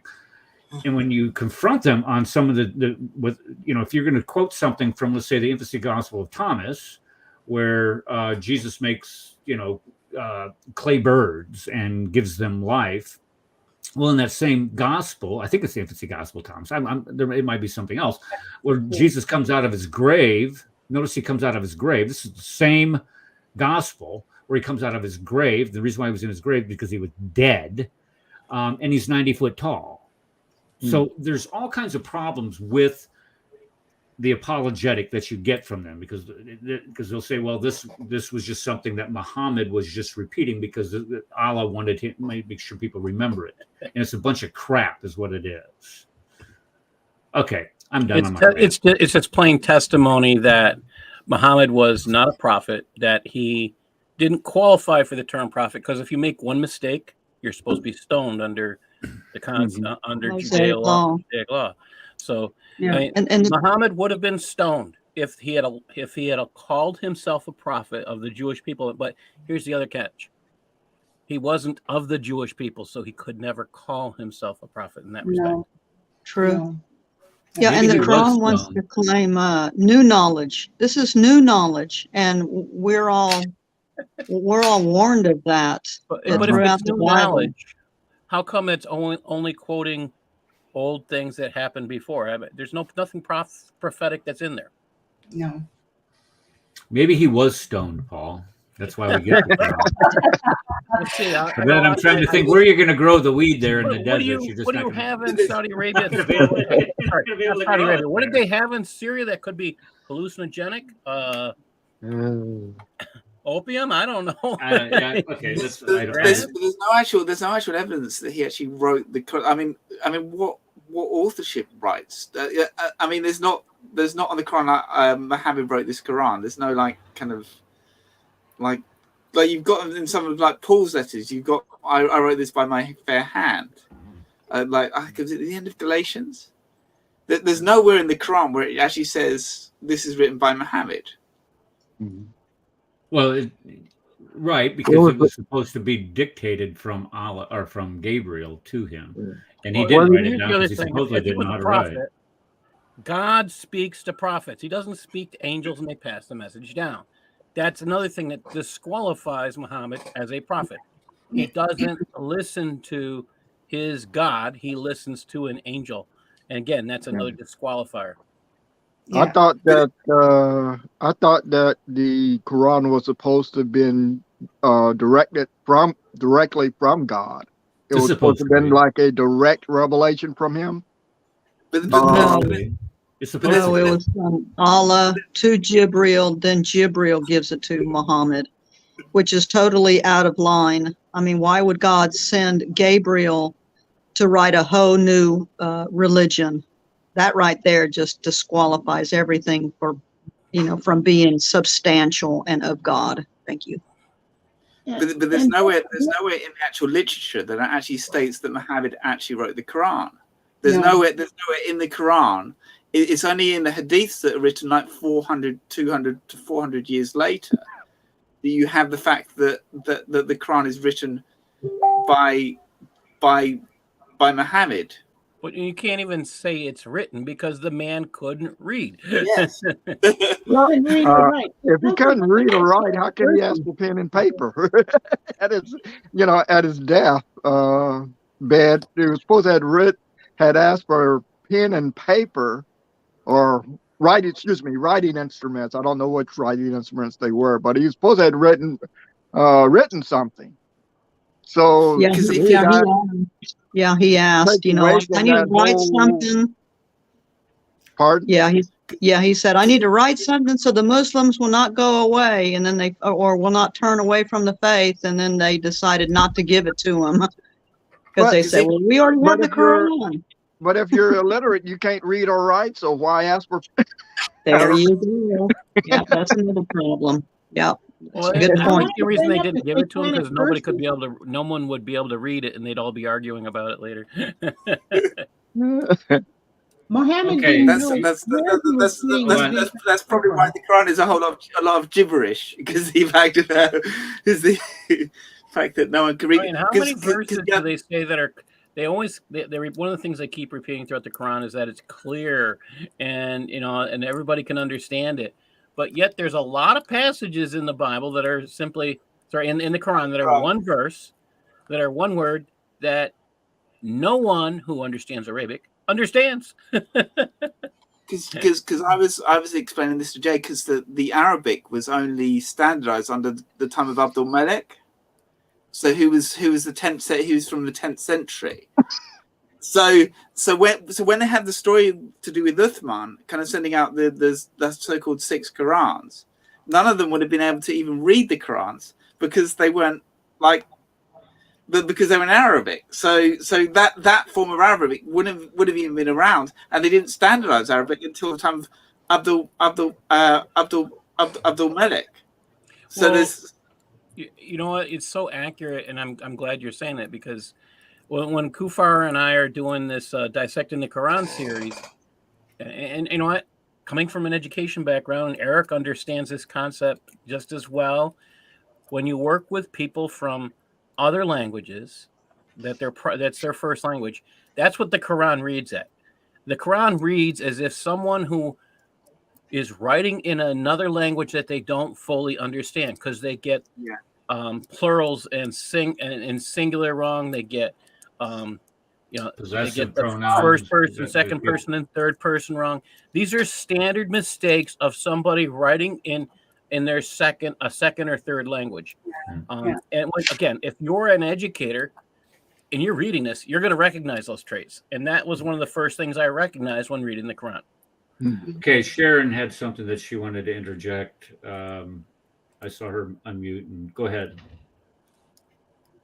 And when you confront them on some of if you're going to quote something from, let's say, the Infancy Gospel of Thomas, where Jesus makes clay birds and gives them life. Well, in that same gospel, I think it's the Infancy Gospel, Thomas. It might be something else, where Jesus comes out of his grave. Notice he comes out of his grave. This is the same gospel where he comes out of his grave. The reason why he was in his grave because he was dead, and he's 90 foot tall. So there's all kinds of problems with the apologetic that you get from them, because they'll say, well, this was just something that Muhammad was just repeating because Allah wanted to make sure people remember it, and it's a bunch of crap is what it is. Okay, I'm done.
It's just plain testimony that Muhammad was not a prophet, that he didn't qualify for the term prophet, because if you make one mistake, you're supposed to be stoned under the under Judaic law. So and Muhammad would have been stoned if he had called himself a prophet of the Jewish people. But here's the other catch: he wasn't of the Jewish people, so he could never call himself a prophet in that respect.
No.
True.
No.
Yeah,
Maybe
and the
he was
Quran wants
stoned.
to claim new knowledge. This is new knowledge, and we're all warned of that.
But
That
if
throughout
it's
the
new
Bible.
knowledge, how come it's only quoting old things that happened before? I mean, there's nothing prophetic that's in there.
No.
Maybe he was stoned, Paul. That's why we get the Quran.
Let's see.
But then I'm trying to think where you're going to grow the weed there in the
What
desert.
do you
You're just
what do
not
you
gonna-
have in Saudi Arabia?
Not gonna be able to-
Sorry,
not gonna be able
not
to
Saudi
grow
Arabia.
it
What did
there.
they have in Syria that could be hallucinogenic? Opium? I don't know.
Yeah, okay. I don't
There's
know.
no actual evidence that he actually wrote the. I mean, what authorship rights? I mean, there's not on the Quran. Muhammad wrote this Quran. There's no kind of like you've got in some of Paul's letters. You've got I wrote this by my fair hand. Because at the end of Galatians, there's nowhere in the Quran where it actually says this is written by Muhammad.
Well, right, because it was supposed to be dictated from Allah or from Gabriel to him, and he didn't write it down because he supposedly
If he
didn't
was
know
a
how to write.
prophet, God speaks to prophets. He doesn't speak to angels and they pass the message down. That's another thing that disqualifies Muhammad as a prophet. He doesn't listen to his God. He listens to an angel. And again, that's another disqualifier.
I thought that the Quran was supposed to have been directly from God. It was supposed to have been like a direct revelation from him.
No,
It's supposed to
it was from Allah to Jibril, then Jibril gives it to Muhammad, which is totally out of line. I mean, why would God send Gabriel to write a whole new religion? That right there just disqualifies everything from being substantial and of God. Thank you.
But there's nowhere in the actual literature that actually states that Muhammad actually wrote the Quran. There's nowhere in the Quran. It's only in the hadiths that are written 200 to 400 years later that you have the fact that the Quran is written by Muhammad.
But you can't even say it's written because the man couldn't read.
Yes.
If he couldn't read or write, how can he ask for pen and paper at his death bed? He was supposed to had asked for pen and paper or writing instruments. I don't know which writing instruments they were, but he was supposed to have written something. So
he asked. I need to write something.
Pardon?
He said, I need to write something so the Muslims will not go away, and then or will not turn away from the faith, and then they decided not to give it to him because they said, well, we already have the Quran.
But if you're illiterate, you can't read or write, so why ask for?
There you go. Yeah, that's another problem. Yeah.
Well,
Good point.
The reason they didn't give it to him because no one would be able to read it, and they'd all be arguing about it later.
Mohammed
Okay.
didn't
That's
know
probably why the Quran is a lot of gibberish, because the fact that is the fact that no one can read.
I mean, how many verses do they say that are? They one of the things they keep repeating throughout the Quran is that it's clear and and everybody can understand it. But yet there's a lot of passages in the Bible that are simply in the Quran that are one verse, that are one word that no one who understands Arabic understands.
Because I was explaining this to Jay, because the Arabic was only standardized under the time of Abdul Malik. So he was from the 10th century. So when they had the story to do with Uthman, kind of sending out the so-called 6 Qurans, none of them would have been able to even read the Qurans because they weren't because they were in Arabic. So that form of Arabic would have even been around, and they didn't standardize Arabic until the time of Abdul Malik. So there's.
You know what? It's so accurate, and I'm glad you're saying that, because when Kufar and I are doing this dissecting the Quran series, and you know what, coming from an education background, and Eric understands this concept just as well. When you work with people from other languages, that's their first language, that's what the Quran reads at. The Quran reads as if someone who is writing in another language that they don't fully understand, because they get plurals and singular wrong. They get they get the first person, second person, and third person wrong. These are standard mistakes of somebody writing in their a second or third language. And again, if you're an educator and you're reading this, you're going to recognize those traits. And that was one of the first things I recognized when reading the Quran.
Okay, Sharon had something that she wanted to interject. I saw her unmute, and go ahead.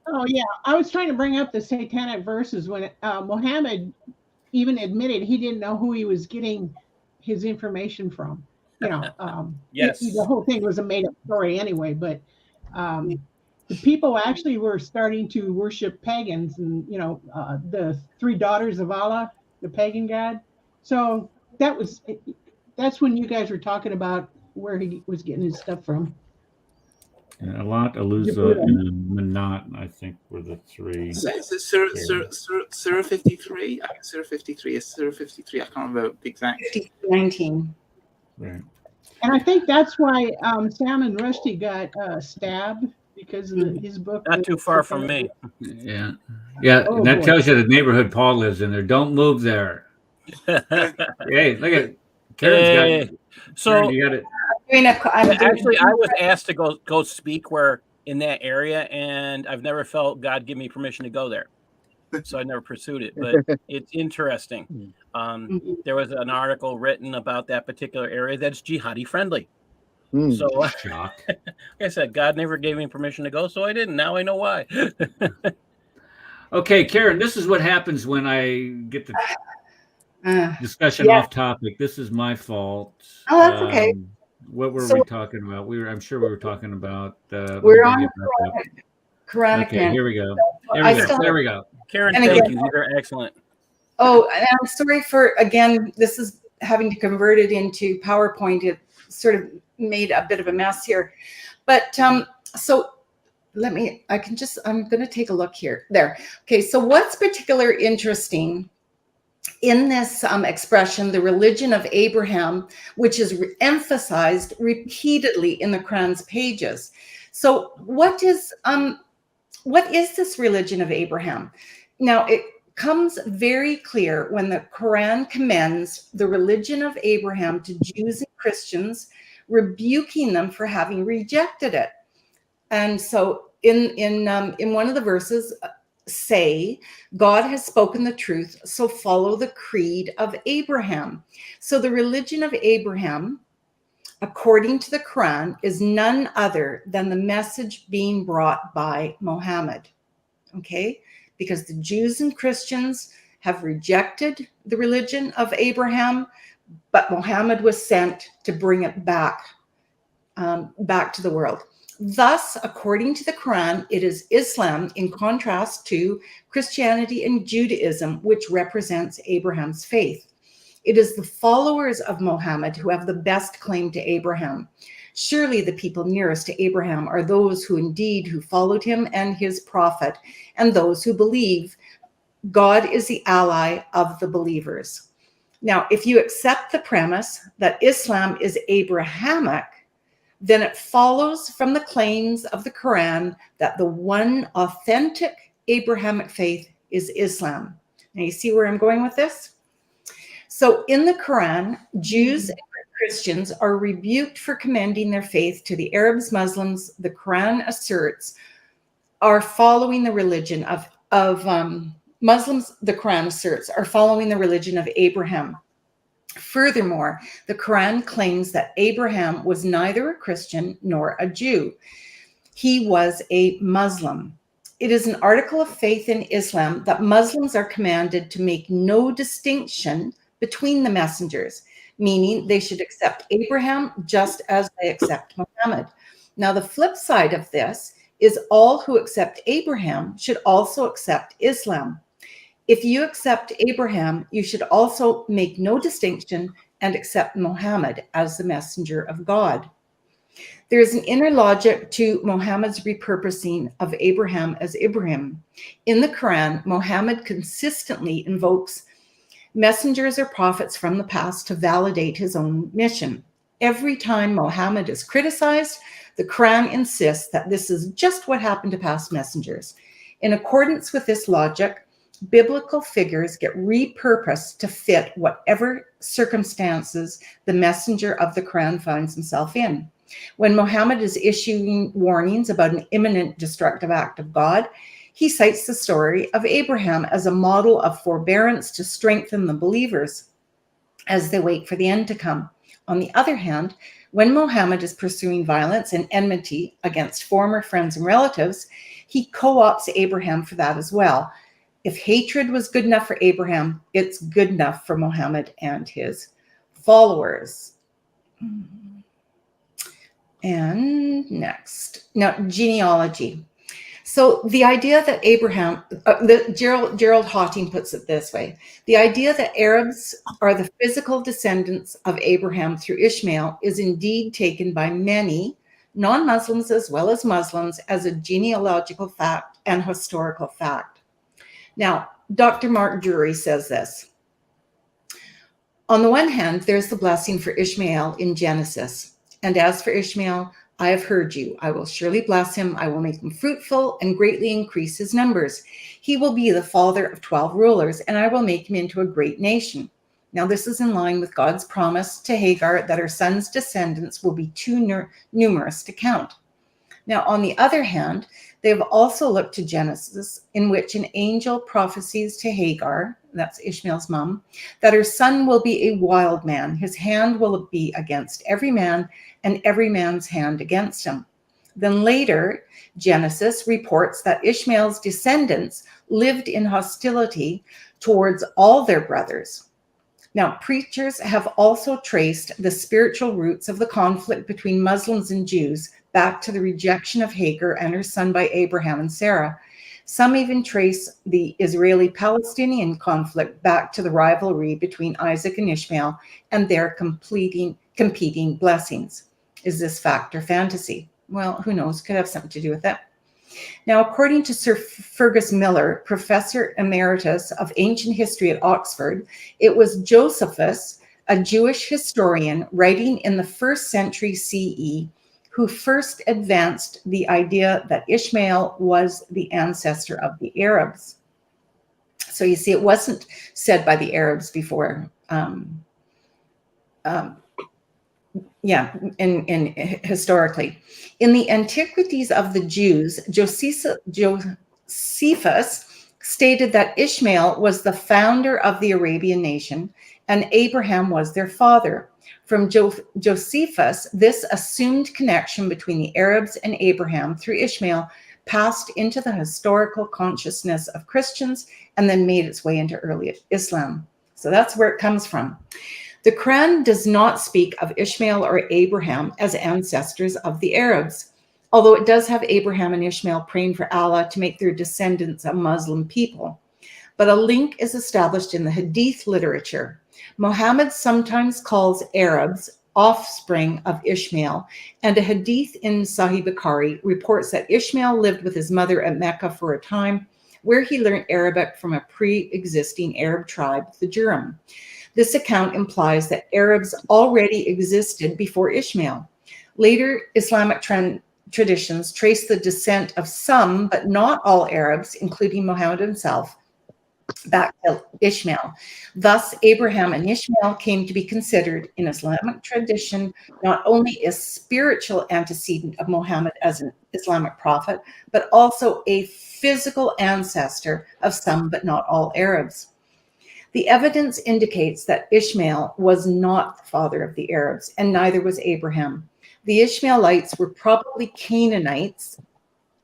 Oh yeah, I was trying to bring up the satanic verses when Muhammad even admitted he didn't know who he was getting his information from.
Yes,
the whole thing was a made-up story anyway. But the people actually were starting to worship pagans, and the three daughters of Allah, the pagan god. So that's when you guys were talking about where he was getting his stuff from.
And Alat, Aluza, and Manat, I think, were the three.
So is it Surah 53? I think Surah 53 is Surah 53. I can't remember the exact.
19.
Right.
And I think that's why Sam and Rusty got stabbed, because of his book.
Not too far from me.
Yeah.
Oh,
and that
boy.
tells you the neighborhood Paul lives in there. Don't move there. Hey, look at Karen's got it.
So
Karen, you got it.
Actually, I was asked to go speak in that area, and I've never felt God give me permission to go there, so I never pursued it. But it's interesting. There was an article written about that particular area that's jihadi friendly. So,
Shock.
like I said, God never gave me permission to go, so I didn't. Now I know why.
Okay, Karen, this is what happens when I get the discussion off topic. This is my fault.
Oh, that's okay.
What were we talking about? I'm sure we were talking about.
We're on Quranic.
Okay, here we go. There we go.
Karen, thank you. These are excellent.
Oh, and I'm sorry for, again, this is having to convert it into PowerPoint. It sort of made a bit of a mess here. But so I'm going to take a look here. There. Okay, so what's particularly interesting in this expression, the religion of Abraham, which is emphasized repeatedly in the Quran's pages. So what is this religion of Abraham? Now, it comes very clear when the Quran commends the religion of Abraham to Jews and Christians, rebuking them for having rejected it. And so in one of the verses, say, God has spoken the truth, so follow the creed of Abraham. So the religion of Abraham, according to the Quran, is none other than the message being brought by Muhammad. Okay? Because the Jews and Christians have rejected the religion of Abraham, but Muhammad was sent to bring it back to the world. Thus, according to the Quran, it is Islam in contrast to Christianity and Judaism, which represents Abraham's faith. It is the followers of Muhammad who have the best claim to Abraham. Surely the people nearest to Abraham are those who followed him and his prophet, and those who believe God is the ally of the believers. Now, if you accept the premise that Islam is Abrahamic, then it follows from the claims of the Quran that the one authentic Abrahamic faith is Islam. Now, you see where I'm going with this? So in the Quran, Jews and Christians are rebuked for commending their faith to the Arabs, Muslims, the Quran asserts, are following the religion of Muslims, the Quran asserts, are following the religion of Abraham. Furthermore, the Quran claims that Abraham was neither a Christian nor a Jew. He was a Muslim. It is an article of faith in Islam that Muslims are commanded to make no distinction between the messengers, meaning they should accept Abraham just as they accept Muhammad. Now, the flip side of this is all who accept Abraham should also accept Islam. If you accept Abraham, you should also make no distinction and accept Muhammad as the messenger of God. There is an inner logic to Muhammad's repurposing of Abraham as Ibrahim. In the Quran, Muhammad consistently invokes messengers or prophets from the past to validate his own mission. Every time Muhammad is criticized, the Quran insists that this is just what happened to past messengers. In accordance with this logic, biblical figures get repurposed to fit whatever circumstances the messenger of the Quran finds himself in. When Muhammad is issuing warnings about an imminent destructive act of God, he cites the story of Abraham as a model of forbearance to strengthen the believers as they wait for the end to come. On the other hand, when Muhammad is pursuing violence and enmity against former friends and relatives, he co-opts Abraham for that as well. If hatred was good enough for Abraham, it's good enough for Muhammad and his followers. And next, now genealogy. So the idea that Abraham, Gerald Hawting puts it this way, the idea that Arabs are the physical descendants of Abraham through Ishmael is indeed taken by many non-Muslims as well as Muslims as a genealogical fact and historical fact. Now, Dr. Mark Drury says this. On the one hand, there's the blessing for Ishmael in Genesis. And as for Ishmael, I have heard you. I will surely bless him. I will make him fruitful and greatly increase his numbers. He will be the father of 12 rulers, and I will make him into a great nation. Now, this is in line with God's promise to Hagar that her son's descendants will be too numerous to count. Now, on the other hand, they have also looked to Genesis, in which an angel prophesies to Hagar, that's Ishmael's mom, that her son will be a wild man. His hand will be against every man, and every man's hand against him. Then later, Genesis reports that Ishmael's descendants lived in hostility towards all their brothers. Now, preachers have also traced the spiritual roots of the conflict between Muslims and Jews back to the rejection of Hagar and her son by Abraham and Sarah. Some even trace the Israeli-Palestinian conflict back to the rivalry between Isaac and Ishmael and their competing blessings. Is this fact or fantasy? Well, who knows? Could have something to do with that. Now, according to Sir Fergus Miller, Professor Emeritus of Ancient History at Oxford, it was Josephus, a Jewish historian writing in the 1st century CE, who first advanced the idea that Ishmael was the ancestor of the Arabs. So you see, it wasn't said by the Arabs before. Historically. In the Antiquities of the Jews, Josephus stated that Ishmael was the founder of the Arabian nation and Abraham was their father. From Josephus, this assumed connection between the Arabs and Abraham through Ishmael passed into the historical consciousness of Christians and then made its way into early Islam. So that's where it comes from. The Quran does not speak of Ishmael or Abraham as ancestors of the Arabs, although it does have Abraham and Ishmael praying for Allah to make their descendants a Muslim people. But a link is established in the Hadith literature. Muhammad sometimes calls Arabs offspring of Ishmael, and a Hadith in Sahih Bukhari reports that Ishmael lived with his mother at Mecca for a time, where he learned Arabic from a pre-existing Arab tribe, the Jurim. This account implies that Arabs already existed before Ishmael. Later Islamic traditions trace the descent of some, but not all Arabs, including Muhammad himself, back to Ishmael. Thus, Abraham and Ishmael came to be considered in Islamic tradition not only a spiritual antecedent of Muhammad as an Islamic prophet, but also a physical ancestor of some, but not all Arabs. The evidence indicates that Ishmael was not the father of the Arabs, and neither was Abraham. The Ishmaelites were probably Canaanites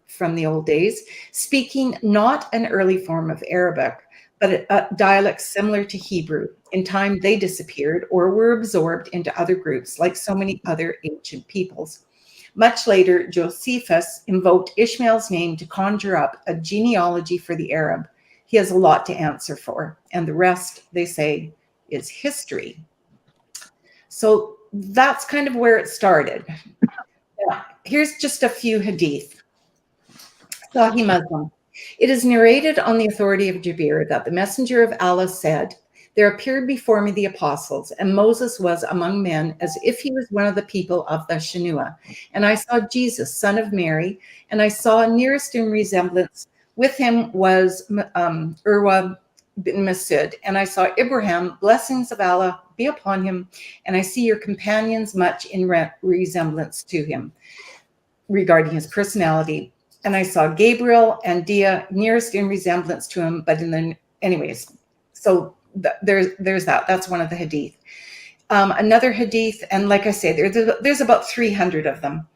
from the old days, speaking not an early form of Arabic, but a dialect similar to Hebrew. In time, they disappeared or were absorbed into other groups, like so many other ancient peoples. Much later, Josephus invoked Ishmael's name to conjure up a genealogy for the Arab. He has a lot to answer for, and the rest, they say, is history. So that's kind of where it started. Here's just a few hadith. Sahih Muslim. It is narrated on the authority of Jabir that the messenger of Allah said, "There appeared before me the apostles, and Moses was among men as if he was one of the people of the Shinua. And I saw Jesus, son of Mary, and I saw nearest in resemblance with him was Urwa bin Masud, and I saw Abraham, blessings of Allah be upon him, and I see your companions much in resemblance to him regarding his personality. And I saw Gabriel and Dia nearest in resemblance to him, but in the anyways, so there's that. That's one of the hadith. Another hadith, and like I say, there's about 300 of them.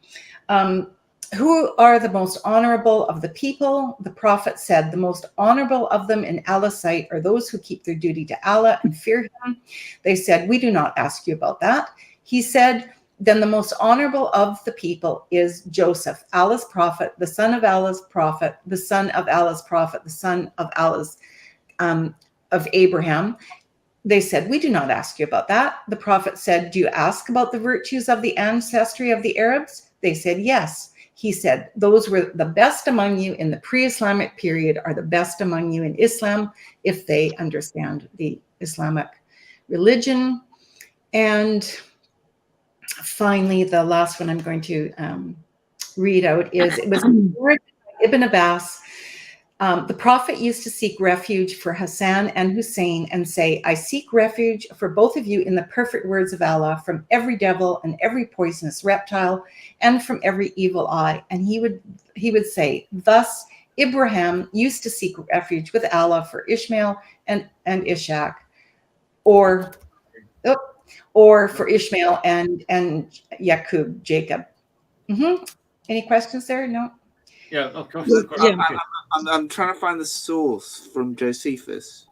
Who are the most honorable of the people? The prophet said, the most honorable of them in Allah's sight are those who keep their duty to Allah and fear him. They said, we do not ask you about that. He said, then the most honorable of the people is Joseph, Allah's prophet, the son of Allah's prophet, the son of Allah's prophet, the son of Allah's of Abraham. They said, we do not ask you about that. The prophet said, do you ask about the virtues of the ancestry of the Arabs? They said, yes. He said, those were the best among you in the pre-Islamic period are the best among you in Islam if they understand the Islamic religion. And finally, the last one I'm going to read out is, it was Ibn Abbas. The prophet used to seek refuge for Hassan and Hussein and say, I seek refuge for both of you in the perfect words of Allah from every devil and every poisonous reptile and from every evil eye. And he would say, thus Abraham used to seek refuge with Allah for Ishmael and Ishaq, or for Ishmael and Yaqub, Jacob. Any questions there? No?
Yeah, okay.
I'm trying to find the source from Josephus.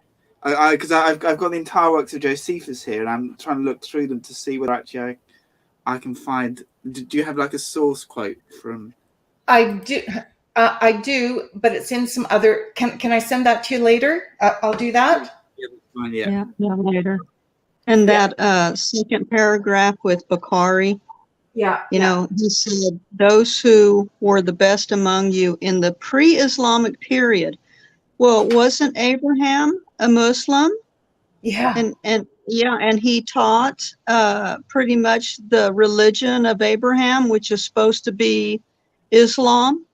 Because I've got the entire works of Josephus here, and I'm trying to look through them to see whether actually I can find. Do you have like a source quote from? I
do, but it's in some other. Can I send that to you later? I'll do that.
Yeah, later. And that second paragraph with Bukhari.
Yeah.
You know, he said, those who were the best among you in the pre-Islamic period. Well, wasn't Abraham a Muslim?
Yeah.
And he taught pretty much the religion of Abraham, which is supposed to be Islam.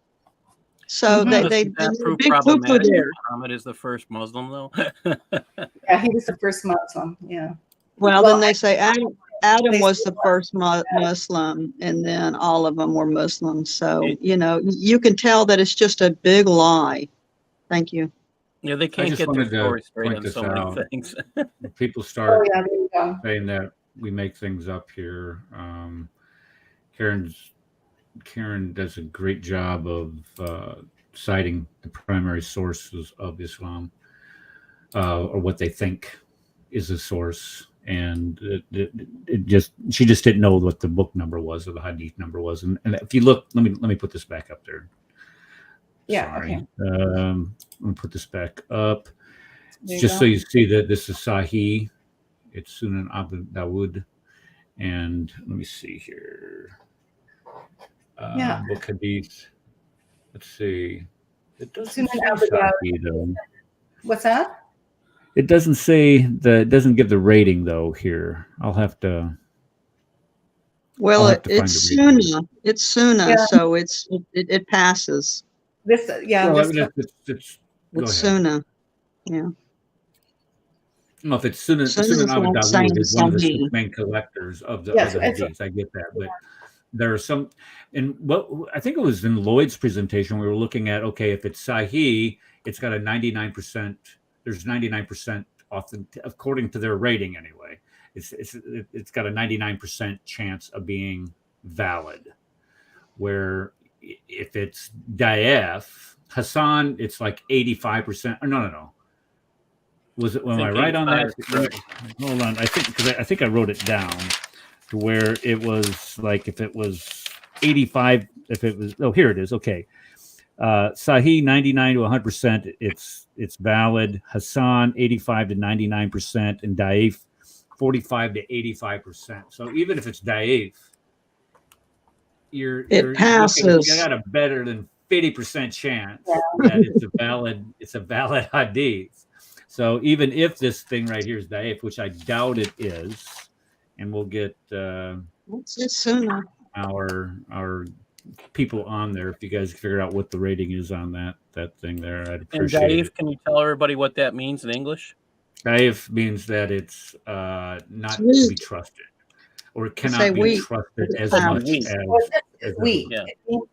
So they big poo-poo there.
Muhammad is the first Muslim, though.
Yeah, he was the first Muslim. Yeah.
Well, then they say Adam was the first Muslim, and then all of them were Muslims. So, you know, you can tell that it's just a big lie. Thank you.
Yeah, they can't get their story straight on so many things.
People start saying that we make things up here. Karen does a great job of citing the primary sources of Islam, or what they think is a source. And she just didn't know what the book number was or the hadith number was. And if you look, let me put this back up there.
Yeah.
Sorry.
Okay.
Let me put this back up just so you see that this is Sahih. It's Sunan Abu Dawud. And let me see here. Book hadith. Let's see. It doesn't say Sahih though.
What's that?
It doesn't say it doesn't give the rating though here. I'll have to.
Well, it's Sunnah. It's Sunnah, so it passes.
This, yeah.
Well, it's
Sunnah. Yeah.
No, if it's Sunan Abu Dawud is one of the main collectors of the hadiths. I get that, but there are some. And what I think it was in Lloyd's presentation, we were looking at. Okay, if it's Sahih, it's got a 99%. There's 99% according to their rating anyway. It's got a 99% chance of being valid. Where if it's Daif, Hassan, it's like 85%. No. Was it? Am I right on that? Hold on. I think I wrote it down to where it was like if it was 85. If it was here it is. Okay. Sahih 99 to 100%, it's valid. Hassan 85 to 99%, and Daif 45 to 85%. So even if it's daif,
It passes.
You got a better than 50% chance that it's a valid hadith. So even if this thing right here is daif, which I doubt it is, and we'll get our people on there if you guys figure out what the rating is on that thing there. I'd appreciate
and Dave,
it.
can you tell everybody what that means in English?
Daif means that it's not to be trusted, or it cannot be trusted as much as
weak.
Yeah.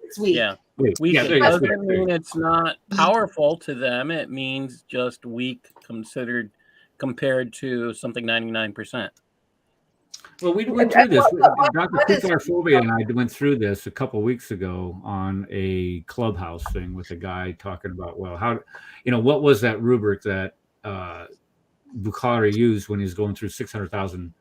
It's weak.
Yeah.
Weak.
Weak.
Yeah,
It doesn't mean it's not powerful to them. It means just weak compared to something 99%.
Well, we went through this. Dr. Kufarphobia and I went through this a couple of weeks ago on a Clubhouse thing with a guy talking about, well, how, what was that rubric that Bukhari used when he was going through 600,000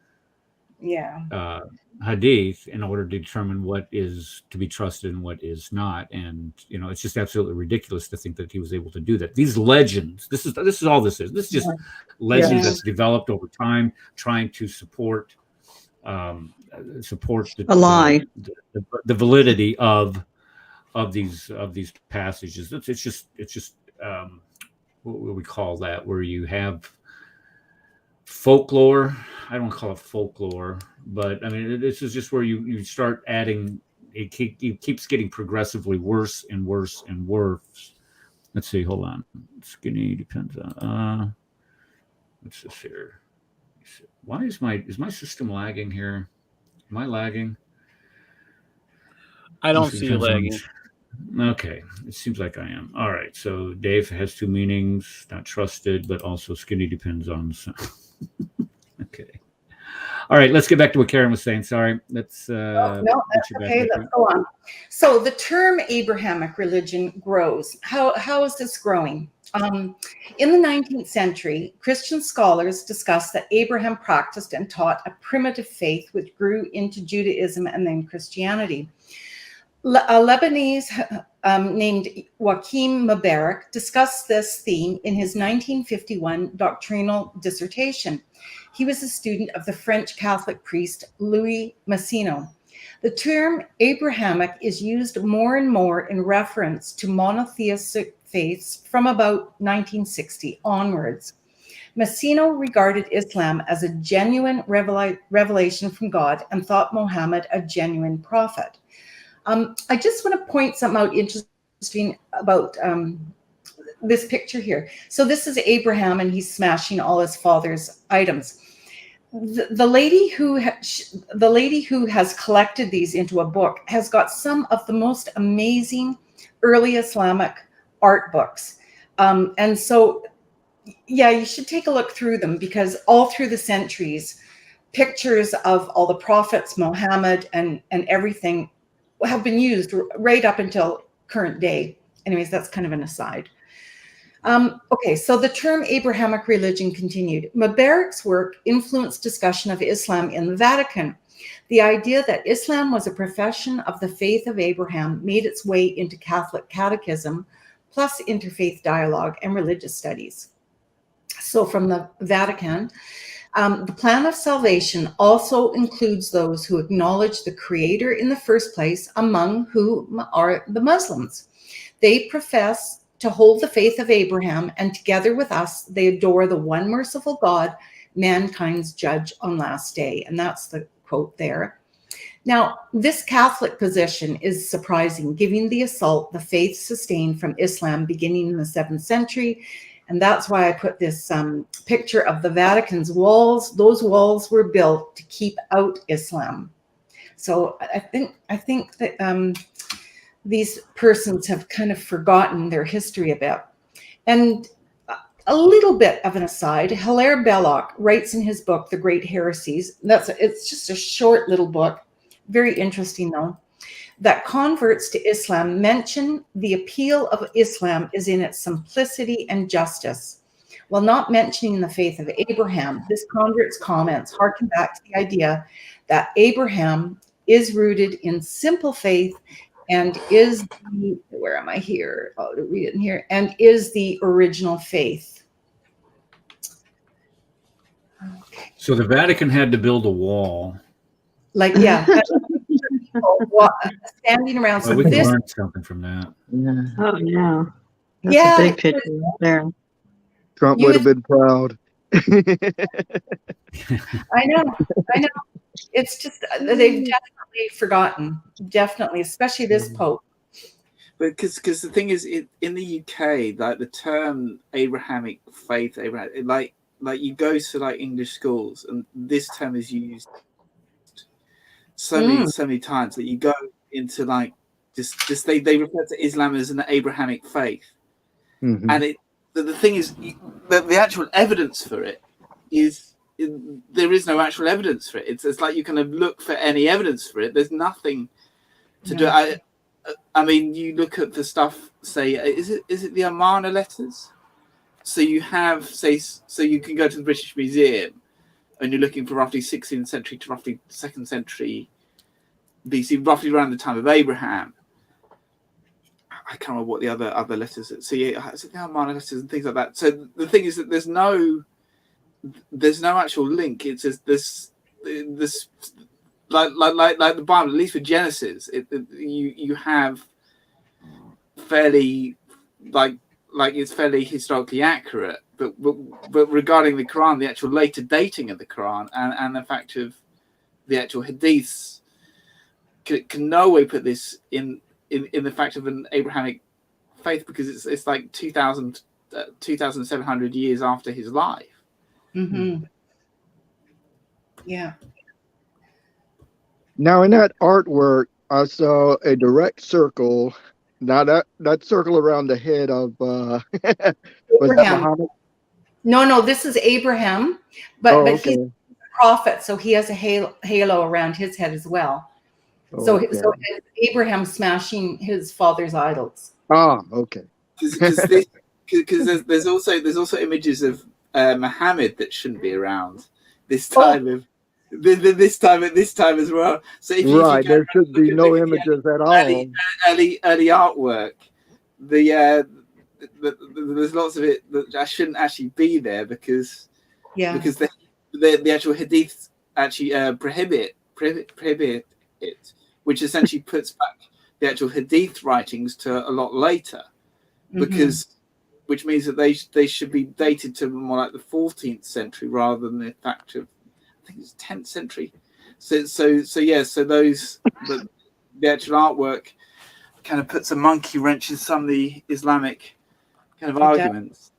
hadith in order to determine what is to be trusted and what is not. And it's just absolutely ridiculous to think that he was able to do that. These legends, this is all this is. This is just legends that's developed over time, trying to support the
lie,
the validity of these passages. It's just what we call that, where you have folklore. I don't call it folklore, but I mean, this is just where you start adding. It keeps getting progressively worse and worse and worse. Let's see. Hold on. Skinny depends on. What's this here? Why is my system lagging here? Am I lagging?
I don't see you lagging.
Okay, it seems like I am. All right, so Dave has two meanings: not trusted, but also skinny depends on. Okay. All right, let's get back to what Karen was saying. Sorry, let's.
No, that's okay. Let's go on. So the term Abrahamic religion grows. How is this growing? In the 19th century, Christian scholars discussed that Abraham practiced and taught a primitive faith which grew into Judaism and then Christianity. A Lebanese named Joachim Mubarak discussed this theme in his 1951 doctrinal dissertation. He was a student of the French Catholic priest Louis Massignon. The term Abrahamic is used more and more in reference to monotheistic faiths from about 1960 onwards. Massignon regarded Islam as a genuine revelation from God and thought Muhammad a genuine prophet. I just want to point something out interesting about this picture here. So this is Abraham, and he's smashing all his father's items. The lady who has collected these into a book has got some of the most amazing early Islamic art books. And so, yeah, you should take a look through them, because all through the centuries, pictures of all the prophets, Muhammad, and everything have been used right up until current day. Anyways, that's kind of an aside. Okay, so the term Abrahamic religion continued. Mubarak's work influenced discussion of Islam in the Vatican. The idea that Islam was a profession of the faith of Abraham made its way into Catholic catechism, plus interfaith dialogue and religious studies. So from the Vatican, the plan of salvation also includes those who acknowledge the Creator in the first place, among whom are the Muslims. They profess to hold the faith of Abraham, and together with us, they adore the one merciful God, mankind's judge on last day. And that's the quote there. Now, this Catholic position is surprising, given the assault the faith sustained from Islam beginning in the 7th century. And that's why I put this picture of the Vatican's walls. Those walls were built to keep out Islam. So I think that these persons have kind of forgotten their history a bit. And a little bit of an aside, Hilaire Belloc writes in his book, The Great Heresies, it's just a short little book, very interesting though, that converts to Islam mention the appeal of Islam is in its simplicity and justice. While not mentioning the faith of Abraham, this convert's comments harken back to the idea that Abraham is rooted in simple faith and is the, where am I here? Oh, to read it in here, and is the original faith.
So the Vatican had to build a wall.
Like, standing around.
So we can learn something from that.
Yeah. Oh, yeah. That's a big picture right there.
Trump would have been proud.
I know. It's just they've definitely forgotten, especially this Pope.
But because the thing is, in the UK, like the term Abrahamic faith, like you go to like English schools, and this term is used so many times that you go into like just they refer to Islam as an Abrahamic faith, and the thing is, the actual evidence for it is. There is no actual evidence for it. It's like you kind of look for any evidence for it. There's nothing to do. I mean, you look at the stuff. Say, is it the Amarna letters? So you have so you can go to the British Museum, and you're looking for roughly 16th century to roughly 2nd century BC, roughly around the time of Abraham. I can't remember what the other letters. So yeah, is it the Amarna letters and things like that. So the thing is that there's no actual link. It's just this like the Bible, at least for Genesis, you have fairly like it's fairly historically accurate, but regarding the Quran, the actual later dating of the Quran and the fact of the actual hadiths can no way put this in the fact of an Abrahamic faith, because it's like 2,700 years after his life.
Yeah.
Now, in that artwork, I saw a direct circle. Now that circle around the head of was that Muhammad?
No, this is Abraham, but he's a prophet, so he has a halo around his head as well. So it's Abraham smashing his father's idols.
Ah, okay.
Because there's also images of Muhammad that shouldn't be around this time this time as well. So if
there should be no images at all.
Early artwork. There's lots of it that shouldn't actually be there because the actual hadith actually prohibit it, which essentially puts back the actual hadith writings to a lot later, which means that they should be dated to more like the 14th century rather than the fact of, I think it's 10th century. So those the actual artwork kind of puts a monkey wrench in some of the Islamic kind of arguments.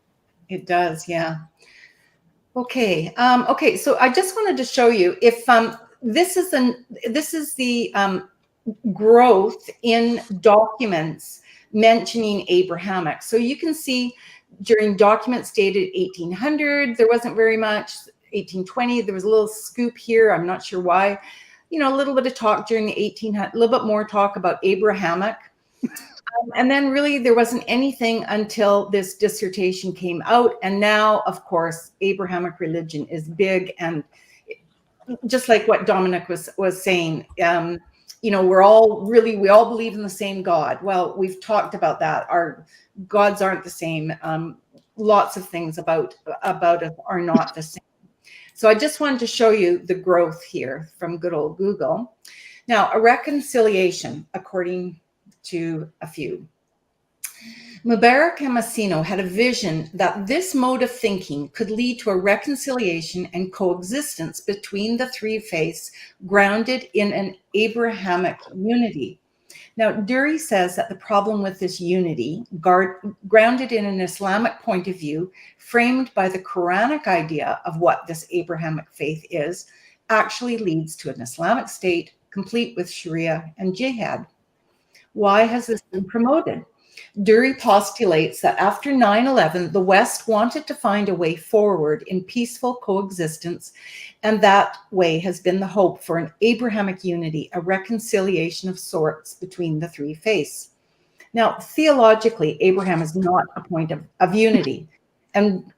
It does, yeah. Okay. So I just wanted to show you if this is the growth in documents mentioning Abrahamic. So you can see during documents dated 1800, there wasn't very much. 1820, there was a little scoop here. I'm not sure why. A little bit of talk during the 1800s, a little bit more talk about Abrahamic. And then really there wasn't anything until this dissertation came out. And now, of course, Abrahamic religion is big. And just like what Dominic was saying, we all believe in the same God. Well, we've talked about that. Our gods aren't the same. Lots of things about it are not the same. So I just wanted to show you the growth here from good old Google. Now, a reconciliation, according to a few. Mubarak and Massino had a vision that this mode of thinking could lead to a reconciliation and coexistence between the three faiths grounded in an Abrahamic unity. Now, Dury says that the problem with this unity, grounded in an Islamic point of view, framed by the Quranic idea of what this Abrahamic faith is, actually leads to an Islamic state complete with Sharia and jihad. Why has this been promoted? Dury postulates that after 9/11, the West wanted to find a way forward in peaceful coexistence, and that way has been the hope for an Abrahamic unity, a reconciliation of sorts between the three faiths. Now, theologically, Abraham is not a point of unity, and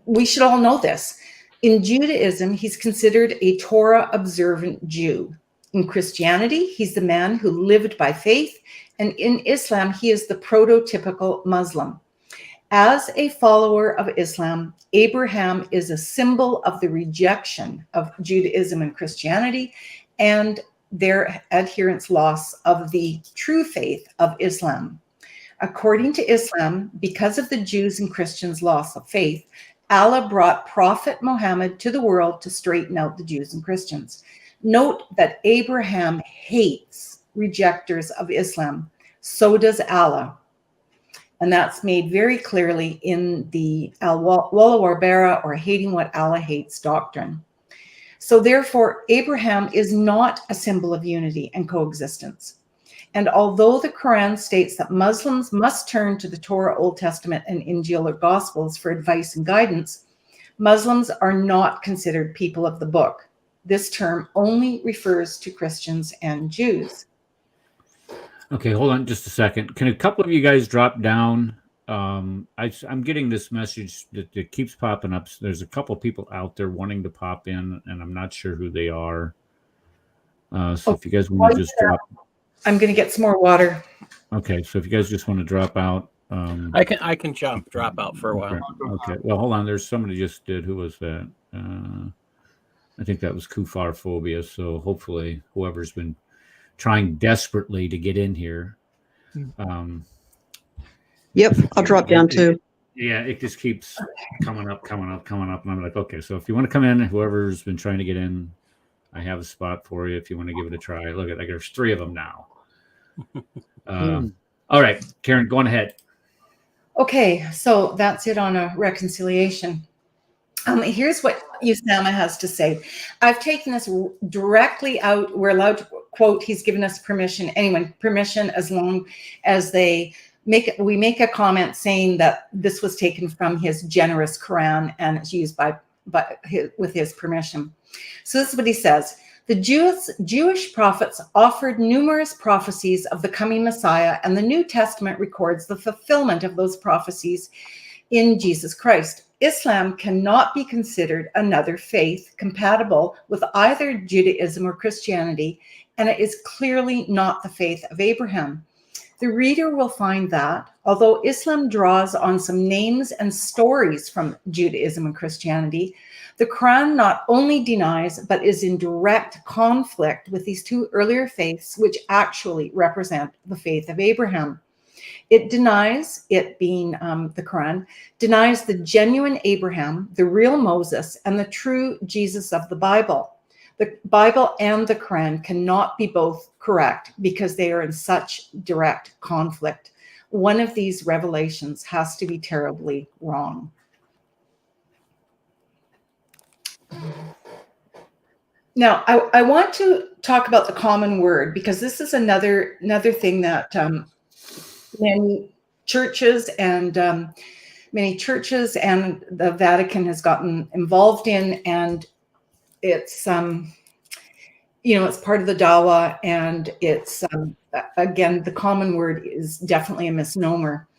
we should all know this. In Judaism, he's considered a Torah-observant Jew. In Christianity, he's the man who lived by faith, and in Islam, he is the prototypical Muslim. As a follower of Islam, Abraham is a symbol of the rejection of Judaism and Christianity and their adherents' loss of the true faith of Islam. According to Islam, because of the Jews and Christians' loss of faith, Allah brought Prophet Muhammad to the world to straighten out the Jews and Christians. Note that Abraham hates rejectors of Islam. So does Allah. And that's made very clearly in the Al-Wala Warbara, or hating what Allah hates doctrine. So therefore, Abraham is not a symbol of unity and coexistence. And although the Quran states that Muslims must turn to the Torah, Old Testament, and Injil or Gospels for advice and guidance, Muslims are not considered people of the book. This term only refers to Christians and Jews.
Okay, hold on just a second. Can a couple of you guys drop down? I'm getting this message that keeps popping up. There's a couple of people out there wanting to pop in, and I'm not sure who they are. So if you guys want to just drop.
I'm going to get some more water.
Okay, so if you guys just want to drop out.
I can drop out for a while.
Okay. Well, hold on. There's somebody just did. Who was that? I think that was Kufar Phobia. So hopefully whoever's been trying desperately to get in here.
Yep, I'll drop down too.
It just keeps coming up. And I'm like, okay, so if you want to come in, whoever's been trying to get in, I have a spot for you if you want to give it a try. Look at, like, there's 3 of them now. All right, Karen, go on ahead.
Okay, so that's it on a reconciliation. Here's what Usama has to say. I've taken this directly out. We're allowed to quote. He's given us permission. Anyone, permission as long as we make a comment saying that this was taken from his generous Quran and it's used with his permission. So this is what he says. The Jewish prophets offered numerous prophecies of the coming Messiah, and the New Testament records the fulfillment of those prophecies in Jesus Christ. Islam cannot be considered another faith compatible with either Judaism or Christianity, and it is clearly not the faith of Abraham. The reader will find that, although Islam draws on some names and stories from Judaism and Christianity, the Quran not only denies, but is in direct conflict with these 2 earlier faiths, which actually represent the faith of Abraham. It denies, it being the Quran, denies the genuine Abraham, the real Moses, and the true Jesus of the Bible. The Bible and the Quran cannot be both correct because they are in such direct conflict. One of these revelations has to be terribly wrong. Now, I want to talk about the common word, because this is another thing that many churches and the Vatican has gotten involved in, and it's it's part of the Dawa, and it's again, the common word is definitely a misnomer.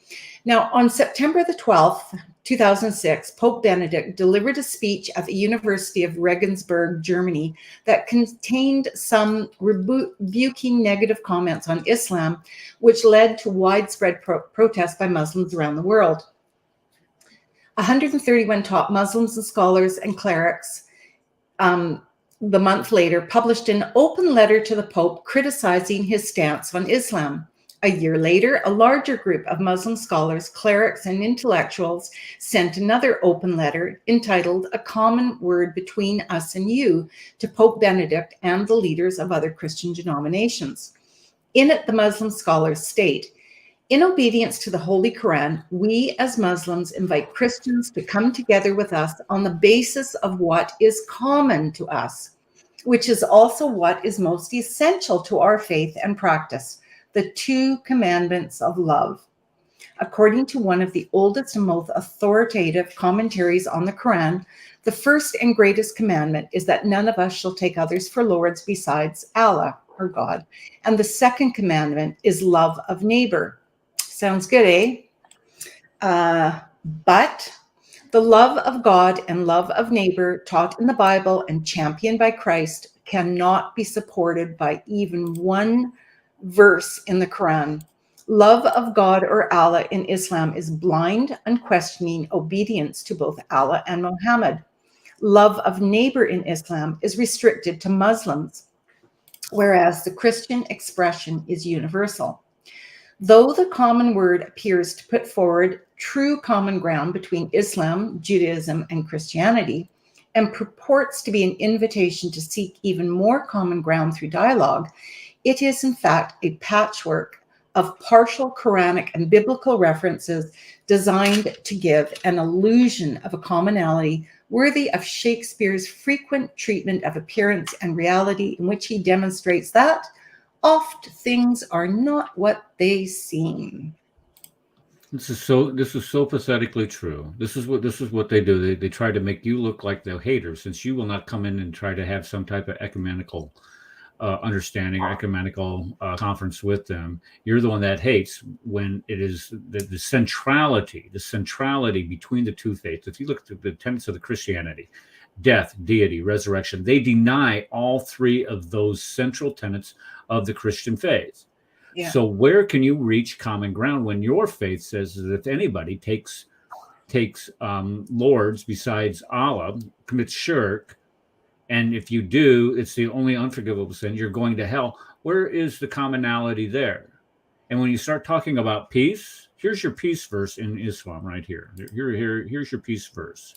Now, on September the 12th, 2006, Pope Benedict delivered a speech at the University of Regensburg, Germany, that contained some rebuking negative comments on Islam, which led to widespread protests by Muslims around the world. 131 top Muslims and scholars and clerics, the month later, published an open letter to the Pope criticizing his stance on Islam. A year later, a larger group of Muslim scholars, clerics, and intellectuals sent another open letter entitled "A Common Word Between Us and You" to Pope Benedict and the leaders of other Christian denominations. In it, the Muslim scholars state, "In obedience to the Holy Quran, we as Muslims invite Christians to come together with us on the basis of what is common to us, which is also what is most essential to our faith and practice, the 2 commandments of love." According to one of the oldest and most authoritative commentaries on the Quran, the first and greatest commandment is that none of us shall take others for lords besides Allah, or God. And the second commandment is love of neighbor. Sounds good, eh? But the love of God and love of neighbor taught in the Bible and championed by Christ cannot be supported by even one verse in the Quran. Love of God or Allah in Islam is blind, unquestioning obedience to both Allah and Muhammad. Love of neighbor in Islam is restricted to Muslims, whereas the Christian expression is universal. Though the common word appears to put forward true common ground between Islam, Judaism, and Christianity, and purports to be an invitation to seek even more common ground through dialogue, it is in fact a patchwork of partial Quranic and biblical references designed to give an illusion of a commonality worthy of Shakespeare's frequent treatment of appearance and reality, in which he demonstrates that oft things are not what they seem.
This is so pathetically true. This is what they do. They try to make you look like the hater, since you will not come in and try to have some type of ecumenical understanding or ecumenical conference with them. You're the one that hates, when it is the centrality between the two faiths. If you look at the tenets of the Christianity, death, deity, resurrection, they deny all three of those central tenets of the Christian faith. Yeah. So where can you reach common ground when your faith says that if anybody takes lords besides Allah, commits shirk, and if you do, it's the only unforgivable sin, you're going to hell? Where is the commonality there? And when you start talking about peace, here's your peace verse in Islam right here. Here's your peace verse.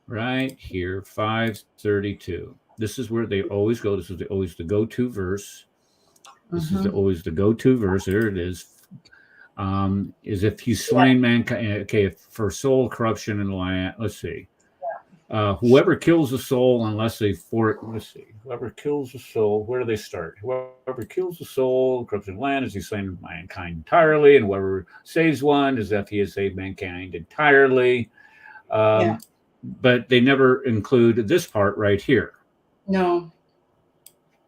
Right here, 532. This is where they always go. This is always the go-to verse. This is always the go-to verse. There it is. Is if he's slain mankind. Okay, for soul corruption in the land. Let's see. Whoever kills a soul, unless they whoever kills a soul, where do they start? Whoever kills a soul, corruption in the land, is he slain mankind entirely, and whoever saves one, is that he has saved mankind entirely. But they never include this part right here.
No.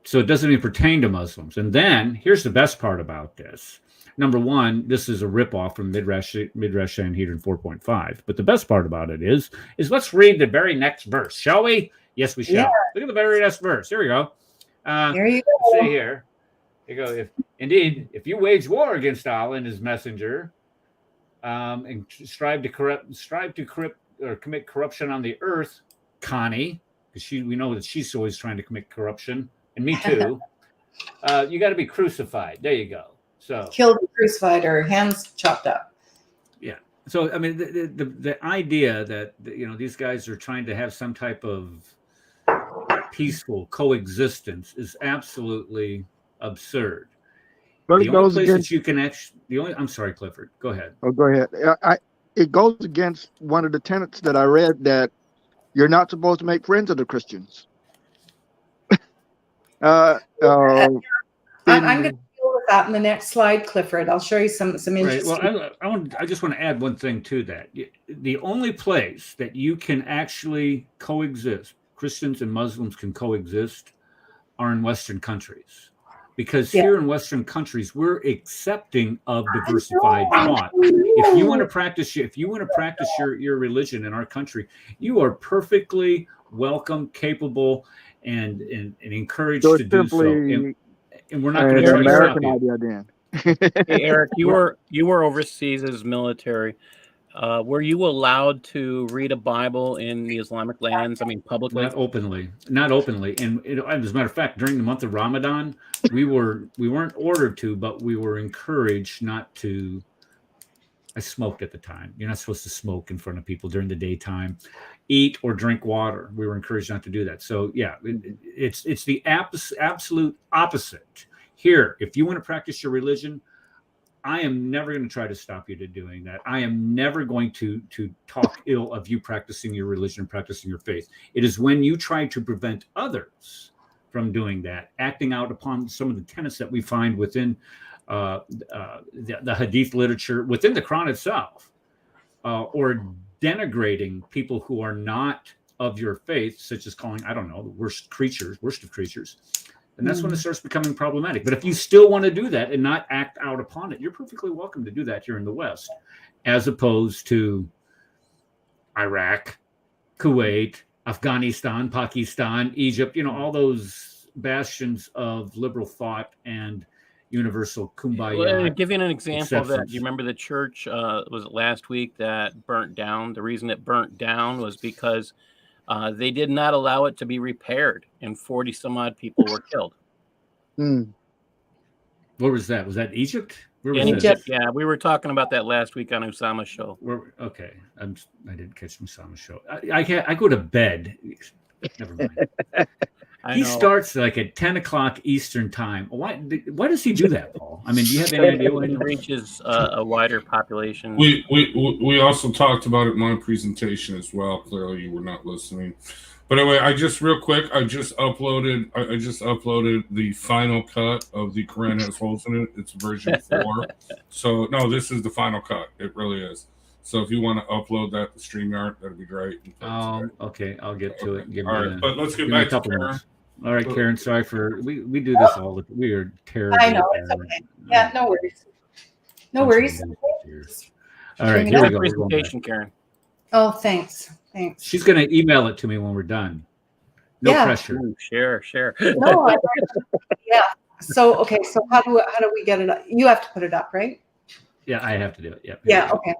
So it doesn't even pertain to Muslims. And then here's the best part about this. Number one, this is a ripoff from Midrash Sanhedrin 4.5. But the best part about it is let's read the very next verse, shall we? Yes, we shall. Yeah. Look at the very next verse. Here we go.
Here you go.
See here. You go. If you wage war against Allah and His messenger, and strive to commit corruption on the earth, Connie, because we know that she's always trying to commit corruption, and me too. You got to be crucified. There you go. So
killed, crucified, or hands chopped up.
Yeah. So I mean, the idea that these guys are trying to have some type of peaceful coexistence is absolutely absurd.
But
the only place that you can actually, I'm sorry, Clifford. Go ahead.
Oh, go ahead. It goes against one of the tenets that I read, that you're not supposed to make friends of the Christians.
I'm going to deal with that in the next slide, Clifford. I'll show you some interesting.
Right. Well, I just want to add one thing to that. The only place that you can actually coexist, Christians and Muslims can coexist, are in Western countries. Because here in Western countries, we're accepting of diversified thought. If you want to practice your religion in our country, you are perfectly welcome, capable, and encouraged to do so. And we're not going to try to stop you.
Hey, Eric, you were overseas as military. Were you allowed to read a Bible in the Islamic lands? I mean, publicly?
Not openly. And as a matter of fact, during the month of Ramadan, we weren't ordered to, but we were encouraged not to. I smoked at the time. You're not supposed to smoke in front of people during the daytime. Eat or drink water. We were encouraged not to do that. So yeah, it's the absolute opposite. Here, if you want to practice your religion, I am never going to try to stop you to doing that. I am never going to talk ill of you practicing your religion, practicing your faith. It is when you try to prevent others from doing that, acting out upon some of the tenets that we find within the Hadith literature, within the Quran itself, or denigrating people who are not of your faith, such as calling, I don't know, the worst of creatures. And that's when it starts becoming problematic. But if you still want to do that and not act out upon it, you're perfectly welcome to do that here in the West, as opposed to Iraq, Kuwait, Afghanistan, Pakistan, Egypt, all those bastions of liberal thought and universal kumbaya.
Well, give you an example of that.
acceptance.
Do you remember the church, was it last week, that burnt down? The reason it burnt down was because they did not allow it to be repaired, and 40 some odd people were killed.
Where was that? Was that Egypt? Where was
In
that?
Egypt, yeah. We were talking about that last week on Usama's show.
Okay, I didn't catch Usama's show. I go to bed. Never mind. He starts like at 10 o'clock Eastern time. Why does he do that, Paul? I mean, do you have any idea why
he reaches a wider population?
We also talked about it in my presentation as well. Clearly, you were not listening. But anyway, I just uploaded the final cut of the Quran has holes in it. It's version 4. So no, this is the final cut. It really is. So if you want to upload that to StreamYard, that'd be great.
Okay, I'll get to it.
All right, but let's get back to Karen.
All right, Karen. Sorry for we do this all. We are terrible.
I know, it's okay. Yeah, no worries. No worries.
All right, here we go.
Presentation, Karen.
Oh, thanks.
She's going to email it to me when we're done. No pressure.
Ooh, share.
No, yeah. So okay. So how do we get it up? You have to put it up, right?
Yeah, I have to do it. Yep.
Yeah. Okay.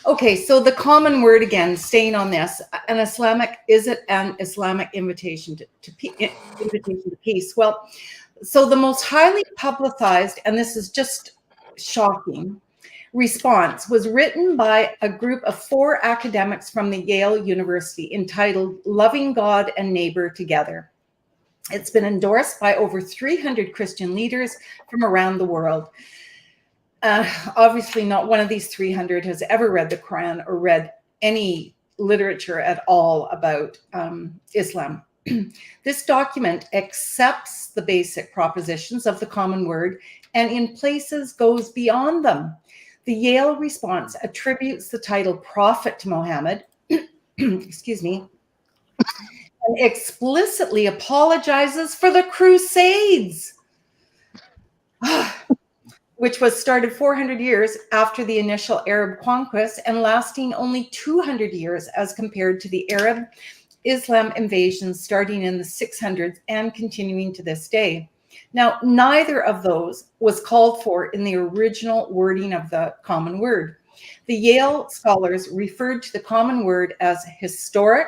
Okay. So the common word again, staying on this, an Islamic invitation to peace? Well, so the most highly publicized, and this is just shocking, response was written by a group of 4 academics from the Yale University entitled Loving God and Neighbor Together. It's been endorsed by over 300 Christian leaders from around the world. Obviously, not one of these 300 has ever read the Quran or read any literature at all about Islam. This document accepts the basic propositions of the common word and in places goes beyond them. The Yale response attributes the title prophet to Muhammad, excuse me, and explicitly apologizes for the Crusades, which was started 400 years after the initial Arab conquest and lasting only 200 years as compared to the Arab Islam invasions starting in the 600s and continuing to this day. Now, neither of those was called for in the original wording of the common word. The Yale scholars referred to the common word as historic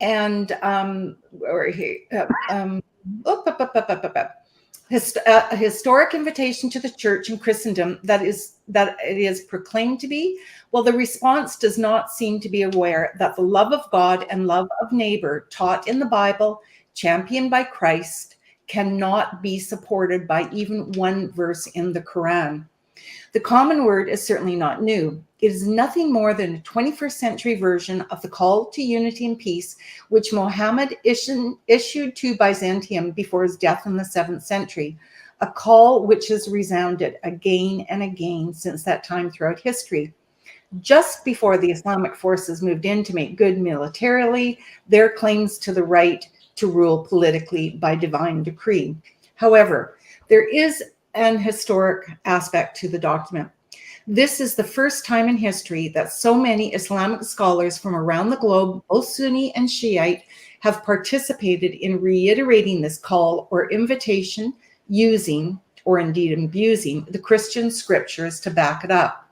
and a historic invitation to the church and Christendom that it is proclaimed to be. Well, the response does not seem to be aware that the love of God and love of neighbor taught in the Bible, championed by Christ, cannot be supported by even one verse in the Quran. The common word is certainly not new. It is nothing more than a 21st century version of the call to unity and peace, which Muhammad issued to Byzantium before his death in the 7th century, a call which has resounded again and again since that time throughout history. Just before the Islamic forces moved in to make good militarily their claims to the right to rule politically by divine decree. However, there is an historic aspect to the document. This is the first time in history that so many Islamic scholars from around the globe, both Sunni and Shiite, have participated in reiterating this call or invitation using, or indeed abusing, the Christian scriptures to back it up.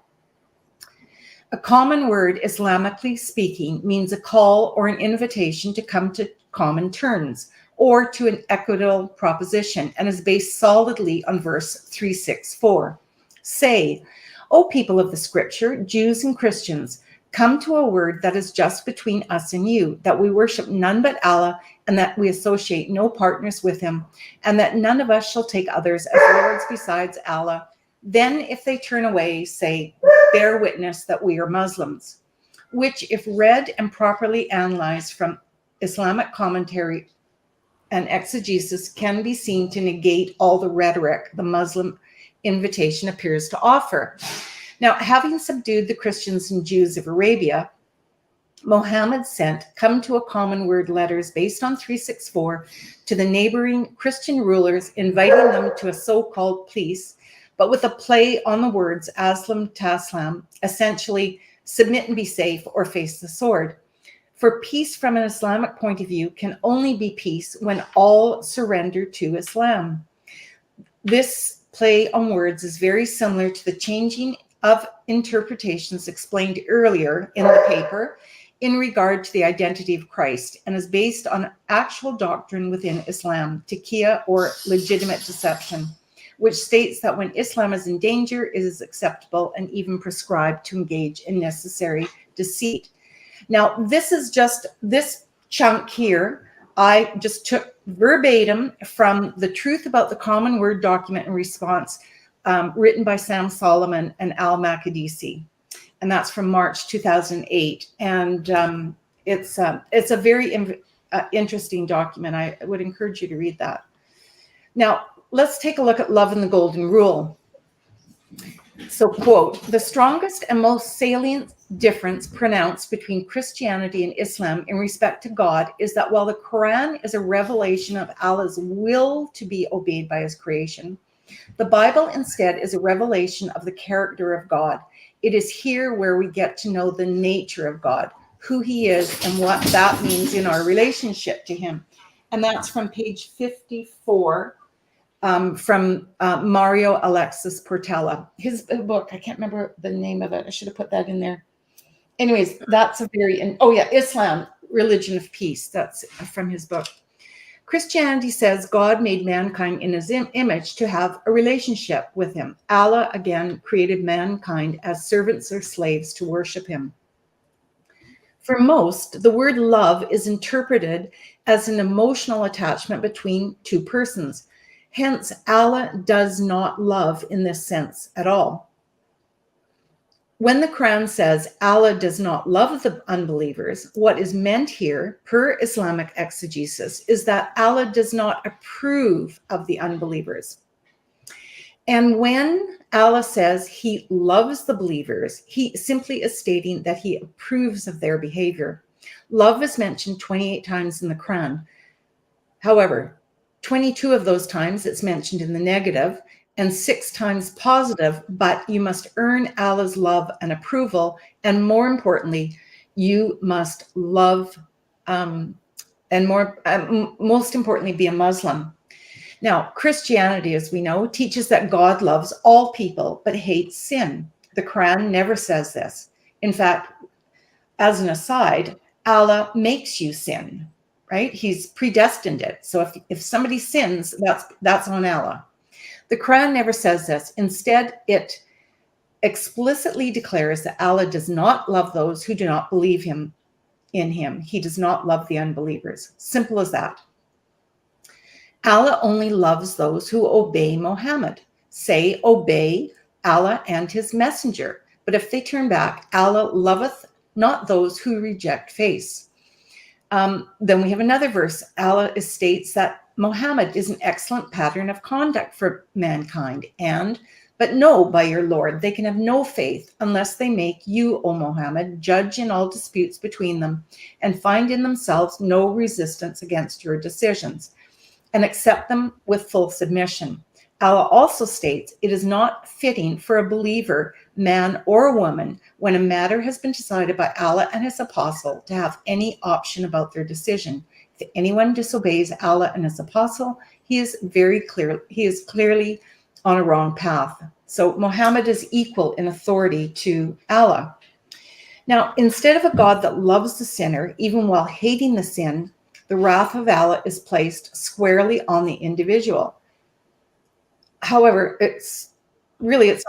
A common word, Islamically speaking, means a call or an invitation to come to common terms or to an equitable proposition and is based solidly on verse 364. Say, O people of the scripture, Jews and Christians, come to a word that is just between us and you, that we worship none but Allah and that we associate no partners with him, and that none of us shall take others as lords besides Allah. Then if they turn away, say, bear witness that we are Muslims, which if read and properly analyzed from Islamic commentary and exegesis can be seen to negate all the rhetoric the Muslim invitation appears to offer. Now, having subdued the Christians and Jews of Arabia, Muhammad sent come to a common word letters based on 364 to the neighboring Christian rulers, inviting them to a so-called peace, but with a play on the words aslam taslam, essentially submit and be safe or face the sword. For peace from an Islamic point of view can only be peace when all surrender to Islam. This play on words is very similar to the changing of interpretations explained earlier in the paper in regard to the identity of Christ, and is based on actual doctrine within Islam, taqiyya, or legitimate deception, which states that when Islam is in danger, it is acceptable and even prescribed to engage in necessary deceit. Now, this is just this chunk here. I just took verbatim from the Truth About the Common Word document in response, written by Sam Solomon and Al Makadisi. And that's from March 2008. And it's a very interesting document. I would encourage you to read that. Now, let's take a look at love and the golden rule. So, quote, the strongest and most salient difference pronounced between Christianity and Islam in respect to God is that while the Quran is a revelation of Allah's will to be obeyed by his creation, the Bible instead is a revelation of the character of God. It is here where we get to know the nature of God, who he is, and what that means in our relationship to him. And that's from page 54. From Mario Alexis Portela. His book, I can't remember the name of it. I should have put that in there. Anyways, that's a very, Islam, Religion of Peace. That's from his book. Christianity says God made mankind in his image to have a relationship with him. Allah, again, created mankind as servants or slaves to worship him. For most, the word love is interpreted as an emotional attachment between two persons. Hence, Allah does not love in this sense at all. When the Quran says Allah does not love the unbelievers, what is meant here, per Islamic exegesis, is that Allah does not approve of the unbelievers. And when Allah says he loves the believers, he simply is stating that he approves of their behavior. Love is mentioned 28 times in the Quran. However, 22 of those times it's mentioned in the negative and 6 times positive, but you must earn Allah's love and approval. And more importantly, you must love most importantly, be a Muslim. Now, Christianity, as we know, teaches that God loves all people, but hates sin. The Quran never says this. In fact, as an aside, Allah makes you sin. Right? He's predestined it. So if somebody sins, that's on Allah. The Quran never says this. Instead, it explicitly declares that Allah does not love those who do not believe in him. He does not love the unbelievers. Simple as that. Allah only loves those who obey Muhammad. Say, obey Allah and his messenger. But if they turn back, Allah loveth not those who reject faith. Then we have another verse. Allah states that Muhammad is an excellent pattern of conduct for mankind. But know by your Lord, they can have no faith unless they make you, O Muhammad, judge in all disputes between them and find in themselves no resistance against your decisions and accept them with full submission. Allah also states it is not fitting for a believer, man or woman, when a matter has been decided by Allah and his apostle, to have any option about their decision. If anyone disobeys Allah and his apostle, he is clearly on a wrong path. So Muhammad is equal in authority to Allah. Now, instead of a God that loves the sinner, even while hating the sin, the wrath of Allah is placed squarely on the individual. However, it's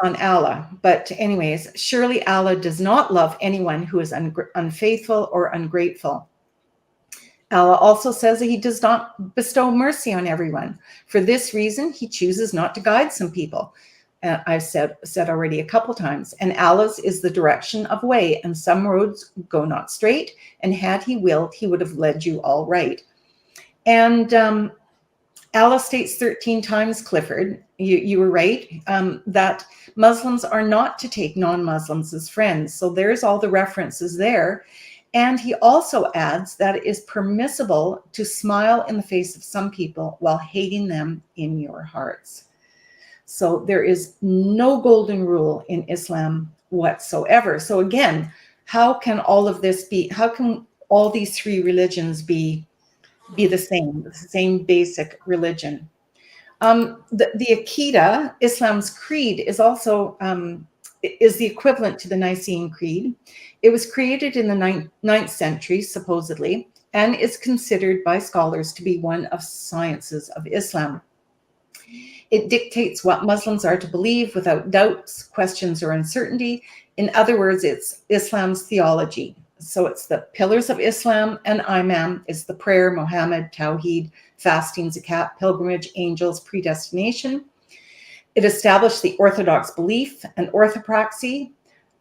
on Allah. But anyways, surely Allah does not love anyone who is unfaithful or ungrateful. Allah also says that he does not bestow mercy on everyone. For this reason, he chooses not to guide some people. I've said already a couple times. And Allah's is the direction of way, and some roads go not straight. And had he willed, he would have led you all right. And Allah states 13 times, Clifford, you were right, that Muslims are not to take non-Muslims as friends. So there's all the references there. And he also adds that it is permissible to smile in the face of some people while hating them in your hearts. So there is no golden rule in Islam whatsoever. So again, how can all of this be, how can all these three religions be the same basic religion? The Aqidah, Islam's creed, is also is the equivalent to the Nicene Creed. It was created in the 9th century, supposedly, and is considered by scholars to be one of sciences of Islam. It dictates what Muslims are to believe without doubts, questions, or uncertainty. In other words, it's Islam's theology. So it's the pillars of Islam and Imam. It's the prayer, Muhammad, Tawheed, fasting, zakat, pilgrimage, angels, predestination. It established the orthodox belief and orthopraxy.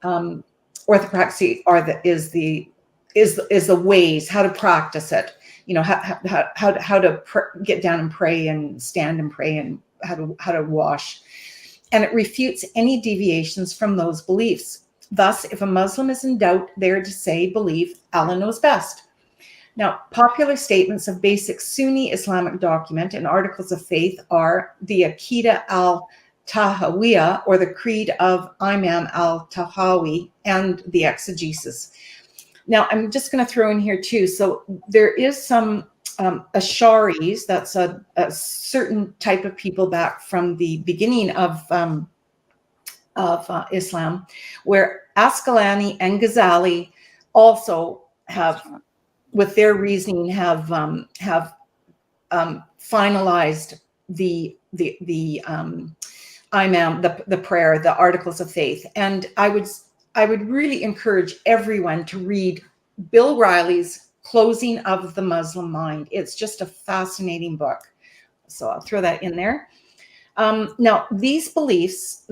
Orthopraxy is the ways, how to practice it. You know, how to get down and pray and stand and pray and how to wash. And it refutes any deviations from those beliefs. Thus, if a Muslim is in doubt, they are to say, believe Allah knows best. Now, popular statements of basic Sunni Islamic document and articles of faith are the Aqidah al-Tahawiyah, or the Creed of Imam al-Tahawi, and the exegesis. Now, I'm just going to throw in here too. So there is some Asharis, that's a certain type of people back from the beginning of Islam, where Asqalani and Ghazali also have, with their reasoning, have finalized the Imam, the prayer, the articles of faith. And I would really encourage everyone to read Bill Riley's Closing of the Muslim Mind. It's just a fascinating book. So I'll throw that in there. Now, these beliefs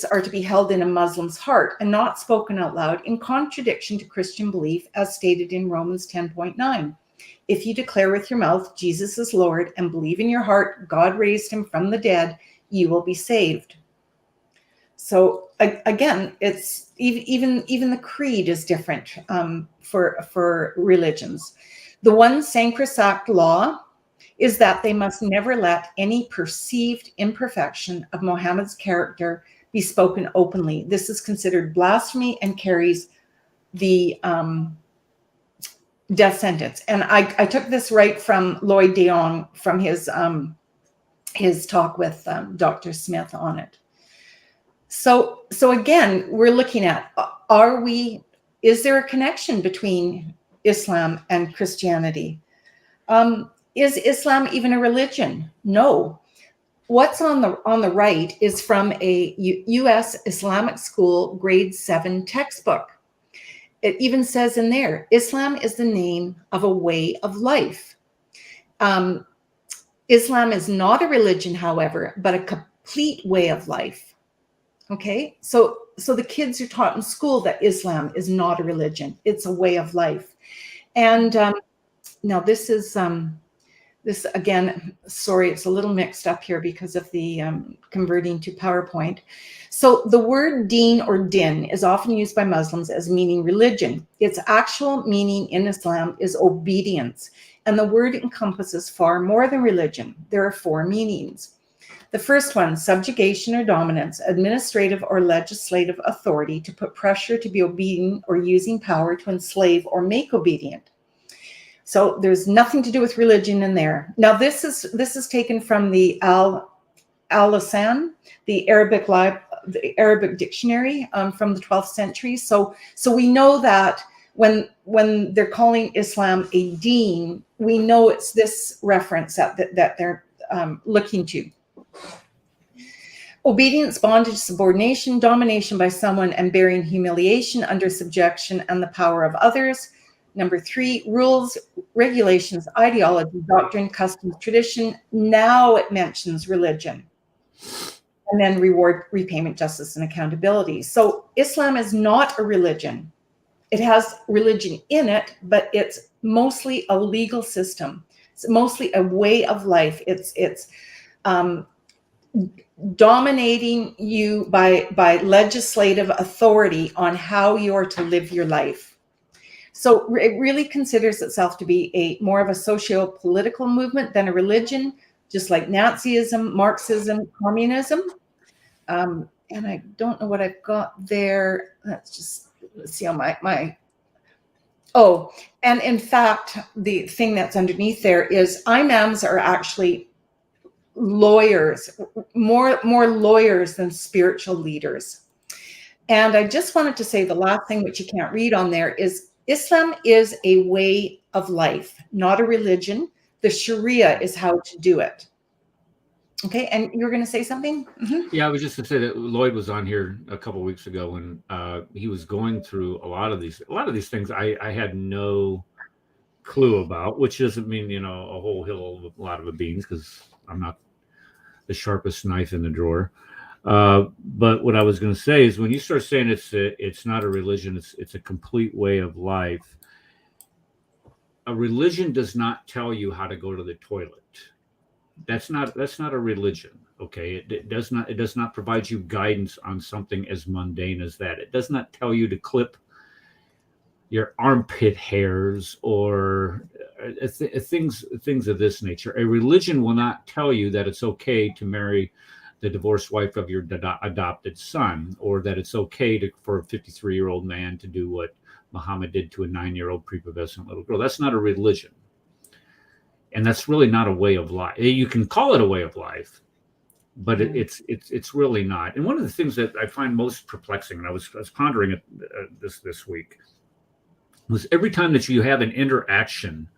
are to be held in a Muslim's heart and not spoken out loud, in contradiction to Christian belief, as stated in Romans 10.9. If you declare with your mouth Jesus is Lord and believe in your heart God raised him from the dead, you will be saved. So again, it's even the creed is different for religions. The one sacrosanct law is that they must never let any perceived imperfection of Muhammad's character be spoken openly. This is considered blasphemy and carries the death sentence. And I took this right from Lloyd de Jong from his talk with Dr. Smith on it. So again, we're looking at, is there a connection between Islam and Christianity? Is Islam even a religion? No. What's on the right is from a U.S. Islamic school grade 7 textbook. It even says in there, Islam is the name of a way of life. Islam is not a religion, however, but a complete way of life. Okay, so the kids are taught in school that Islam is not a religion; it's a way of life. And now this is this again. Sorry, it's a little mixed up here because of the converting to PowerPoint. So the word deen or din is often used by Muslims as meaning religion. Its actual meaning in Islam is obedience, and the word encompasses far more than religion. There are 4 meanings. The first one, subjugation or dominance, administrative or legislative authority to put pressure to be obedient or using power to enslave or make obedient. So there's nothing to do with religion in there. Now this is taken from the Al-Lisan, the Arabic dictionary from the 12th century. So we know that when they're calling Islam a deen, we know it's this reference that they're looking to. Obedience, bondage, subordination, domination by someone, and bearing humiliation under subjection and the power of others. Number 3, rules, regulations, ideology, doctrine, customs, tradition. Now it mentions religion. And then reward, repayment, justice, and accountability. So Islam is not a religion. It has religion in it, but it's mostly a legal system. It's mostly a way of life. It's dominating you by legislative authority on how you're to live your life. So it really considers itself to be more of a socio-political movement than a religion, just like Nazism, Marxism, communism. And I don't know what I've got there. Let's see on my oh, and in fact, the thing that's underneath there is imams are actually lawyers, more lawyers than spiritual leaders. And I just wanted to say the last thing, which you can't read on there, is Islam is a way of life, not a religion. The Sharia is how to do it. Okay, and you were going to say something? Mm-hmm.
Yeah, I was just going to say that Lloyd was on here a couple of weeks ago, and he was going through a lot of these things I had no clue about, which doesn't mean, you know, a whole hill of a lot of beans, because I'm not the sharpest knife in the drawer. But what I was going to say is, when you start saying it's not a religion, it's a complete way of life. A religion does not tell you how to go to the toilet. That's not a religion. Okay, it does not provide you guidance on something as mundane as that. It does not tell you to clip your armpit hairs or things of this nature. A religion will not tell you that it's okay to marry the divorced wife of your adopted son, or that it's okay for a 53-year-old man to do what Muhammad did to a 9-year-old prepubescent little girl. That's not a religion. And that's really not a way of life. You can call it a way of life, but it's really not. And one of the things that I find most perplexing, and I was pondering it this week, was every time that you have an interaction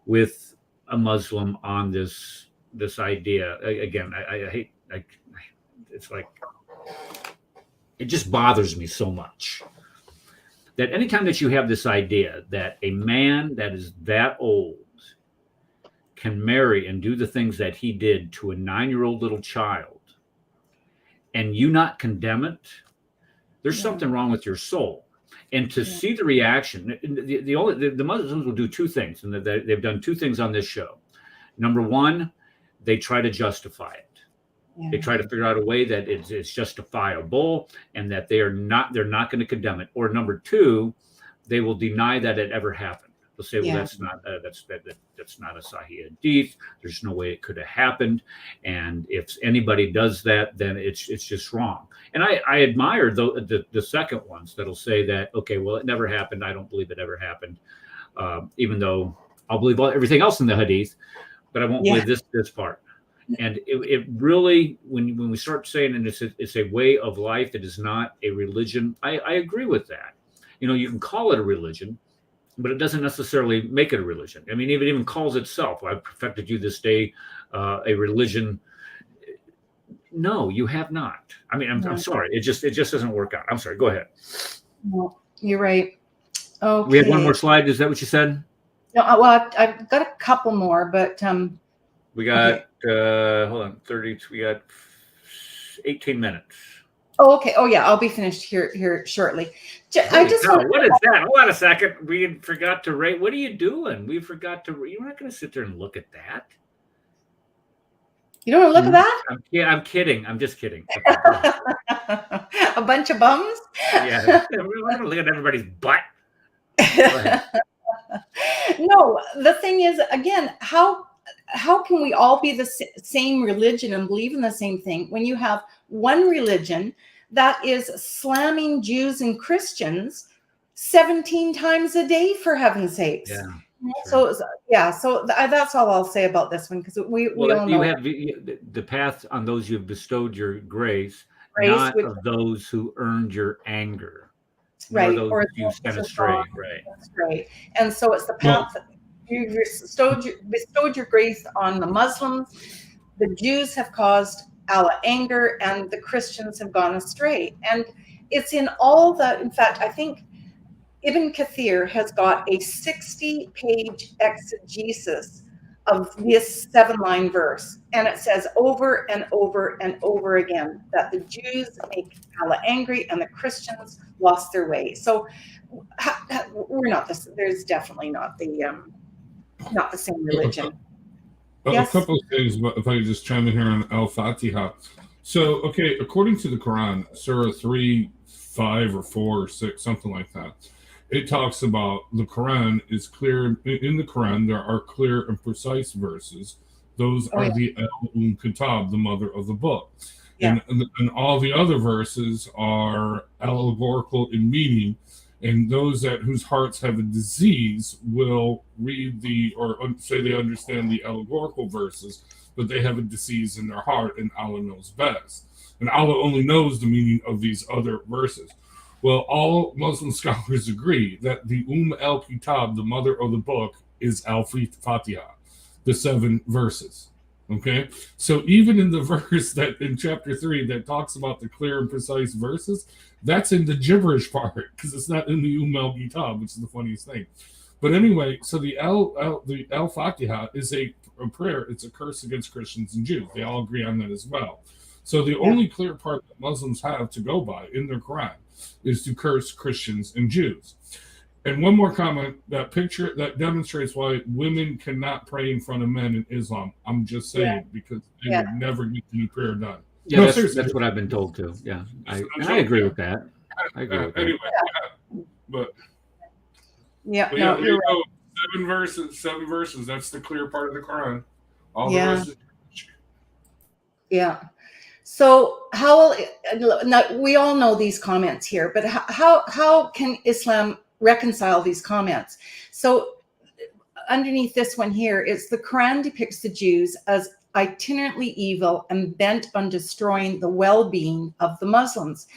with a Muslim on this idea. Again, I hate. It's like, it just bothers me so much that anytime that you have this idea that a man that is that old can marry and do the things that he did to a 9-year-old little child, and you not condemn it, there's something wrong with your soul. And to see the reaction, the Muslims will do two things, and they've done two things on this show. Number one, they try to justify it. Yeah. They try to figure out a way that it's justifiable, and that they're not going to condemn it. Or number two, they will deny that it ever happened. They'll say, well, that's not a Sahih Hadith. There's no way it could have happened. And if anybody does that, then it's just wrong. And I admire the second ones that'll say that, okay, well, it never happened. I don't believe it ever happened, even though I'll believe everything else in the Hadith, but I won't believe this part. And it really, when we start saying it's a way of life, it is not a religion. I agree with that. You know, you can call it a religion, but it doesn't necessarily make it a religion. I mean, it even calls itself, I've perfected you this day, a religion. No, you have not. I mean, I'm sorry. It just doesn't work out. I'm sorry. Go ahead.
No, you're right. Okay.
We have one more slide. Is that what you said?
No, well, I've got a couple more, but
we got hold on, 30. We got 18 minutes.
Oh, okay. Oh, yeah. I'll be finished here shortly.
What is that? Hold on a second. We forgot to rate. What are you doing? We forgot to. You're not going to sit there and look at that.
You don't want to look at that?
I'm kidding. I'm just kidding.
A bunch of bums?
Yeah. We're going to look at everybody's butt.
No, the thing is, again, how can we all be the same religion and believe in the same thing when you have one religion that is slamming Jews and Christians 17 times a day, for heaven's sakes? Yeah. Sure. So that's all I'll say about this one, because we all know
you have the path on those you have bestowed your grace not of those who earned your anger,
right?
Those
or
you sent astray, right?
That's right. And so it's the path that you bestowed your grace on the Muslims. The Jews have caused Allah anger, and the Christians have gone astray. And it's in all the. In fact, I think Ibn Kathir has got a 60-page exegesis of this 7-line verse, and it says over and over and over again that the Jews make Allah angry and the Christians lost their way. So we're not this. There's definitely not the same religion.
A couple of things, but if I could just chime in here on Al-Fatiha. So, okay, according to the Quran, Surah 3, 5, or 4, or 6, something like that, it talks about the Quran is clear. In the Quran, there are clear and precise verses. Those are the Al-Kitab, the mother of the book. Yeah. And all the other verses are allegorical in meaning, And those whose hearts have a disease will read or say they understand the allegorical verses, but they have a disease in their heart, and Allah knows best. And Allah only knows the meaning of these other verses. Well, all Muslim scholars agree that the al-Kitab, the mother of the book, is al-Fatiha, the 7 verses. Okay, so even in the verse that in chapter 3 that talks about the clear and precise verses, that's in the gibberish part because it's not in the al-Kitab, which is the funniest thing. But anyway, so the al-Fatiha is a prayer. It's a curse against Christians and Jews. They all agree on that as well. So the only clear part that Muslims have to go by in their Quran is to curse Christians and Jews. And one more comment, that picture that demonstrates why women cannot pray in front of men in Islam. I'm just saying, because they would never get any prayer done.
Yeah, no, that's what I've been told too. Yeah, I agree with that. I agree with
anyway,
that.
But
yeah,
but
no, you're
right. 7 verses. That's the clear part of the Quran. All the rest is
So how now, we all know these comments here, but how can Islam reconcile these comments? So underneath this one here is the Quran depicts the Jews as itinerantly evil and bent on destroying the well-being of the Muslims.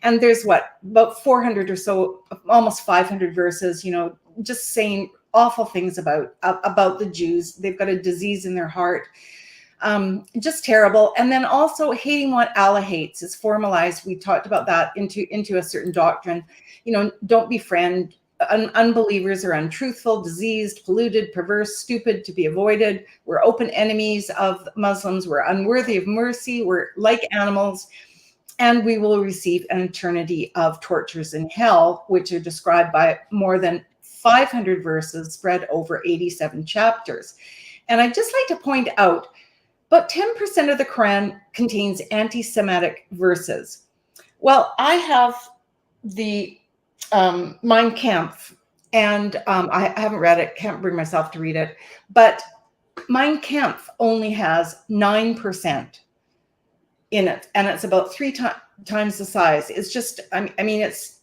And there's about 400 or so, almost 500 verses, just saying awful things about the Jews. They've got a disease in their heart. Just terrible. And then also hating what Allah hates is formalized. We talked about that into a certain doctrine. Don't befriend. Unbelievers are untruthful, diseased, polluted, perverse, stupid, to be avoided. We're open enemies of Muslims. We're unworthy of mercy. We're like animals. And we will receive an eternity of tortures in hell, which are described by more than 500 verses spread over 87 chapters. And I'd just like to point out, about 10% of the Quran contains anti-Semitic verses. Well, I have the Mein Kampf, and I haven't read it, can't bring myself to read it, but Mein Kampf only has 9% in it, and it's about 3 times the size. It's just, I mean, it's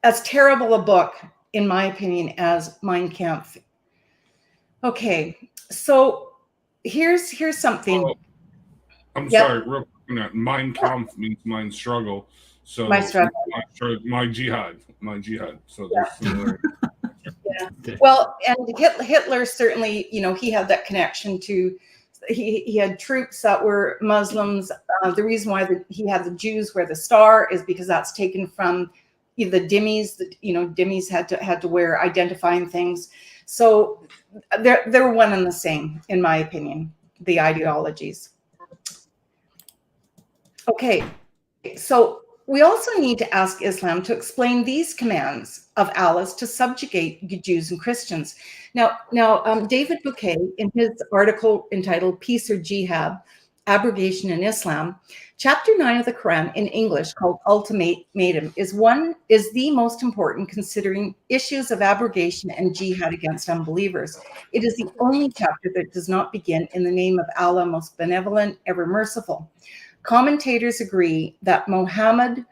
as terrible a book, in my opinion, as Mein Kampf. Okay, so here's something.
Oh, I'm sorry, real quick. Mein Kampf means mind struggle. So
my struggle.
My jihad. So there's similar.
Well, and Hitler certainly, he had that connection to. He had troops that were Muslims. The reason why he had the Jews wear the star is because that's taken from the dhimmis. Dhimmis had to wear identifying things. So they're one and the same, in my opinion, the ideologies. Okay, so we also need to ask Islam to explain these commands of Allah's to subjugate Jews and Christians. Now, David Bouquet, in his article entitled Peace or Jihad, Abrogation in Islam, chapter 9 of the Quran in English, called Ultimatum, is the most important considering issues of abrogation and jihad against unbelievers. It is the only chapter that does not begin in the name of Allah, most benevolent, ever merciful. Commentators agree that Muhammad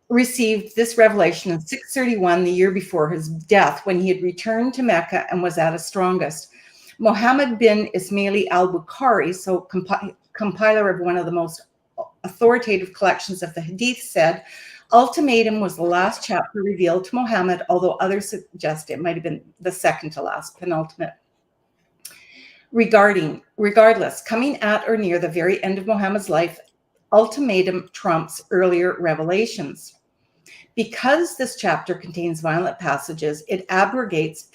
received this revelation in 631, the year before his death, when he had returned to Mecca and was at his strongest. Muhammad bin Ismaili al-Bukhari, so compiler of one of the most authoritative collections of the Hadith, said, Ultimatum was the last chapter revealed to Muhammad, although others suggest it might have been the second to last, penultimate. Regardless, coming at or near the very end of Muhammad's life, Ultimatum trumps earlier revelations. Because this chapter contains violent passages, it abrogates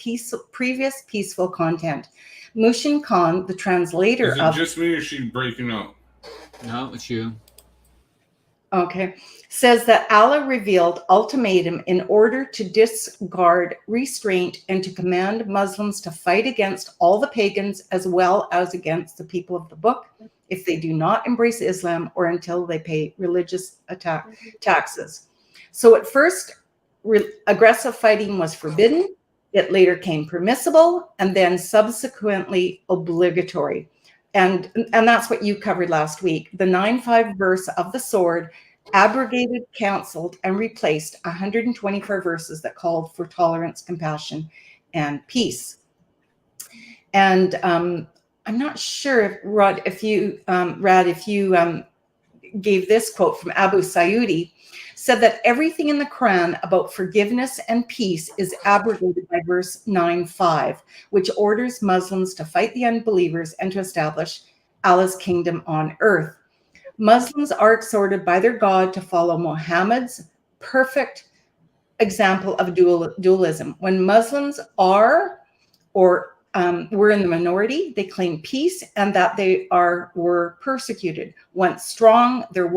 previous peaceful content. Mushin Khan, the translator
Is it just me or is she breaking up?
No, it's you.
Okay. Says that Allah revealed ultimatum in order to discard restraint and to command Muslims to fight against all the pagans as well as against the people of the book if they do not embrace Islam or until they pay religious taxes. So at first, aggressive fighting was forbidden. It later came permissible and then subsequently obligatory. And that's what you covered last week. The 9:5 verse of the sword abrogated, canceled, and replaced 124 verses that called for tolerance, compassion, and peace. And I'm not sure, Rad, if you gave this quote from Abu Sayyidi, said that everything in the Quran about forgiveness and peace is abrogated by verse 9:5, which orders Muslims to fight the unbelievers and to establish Allah's kingdom on earth. Muslims are exhorted by their God to follow Muhammad's perfect example of dualism. When Muslims are or were in the minority, they claim peace and that they were persecuted. Once strong, there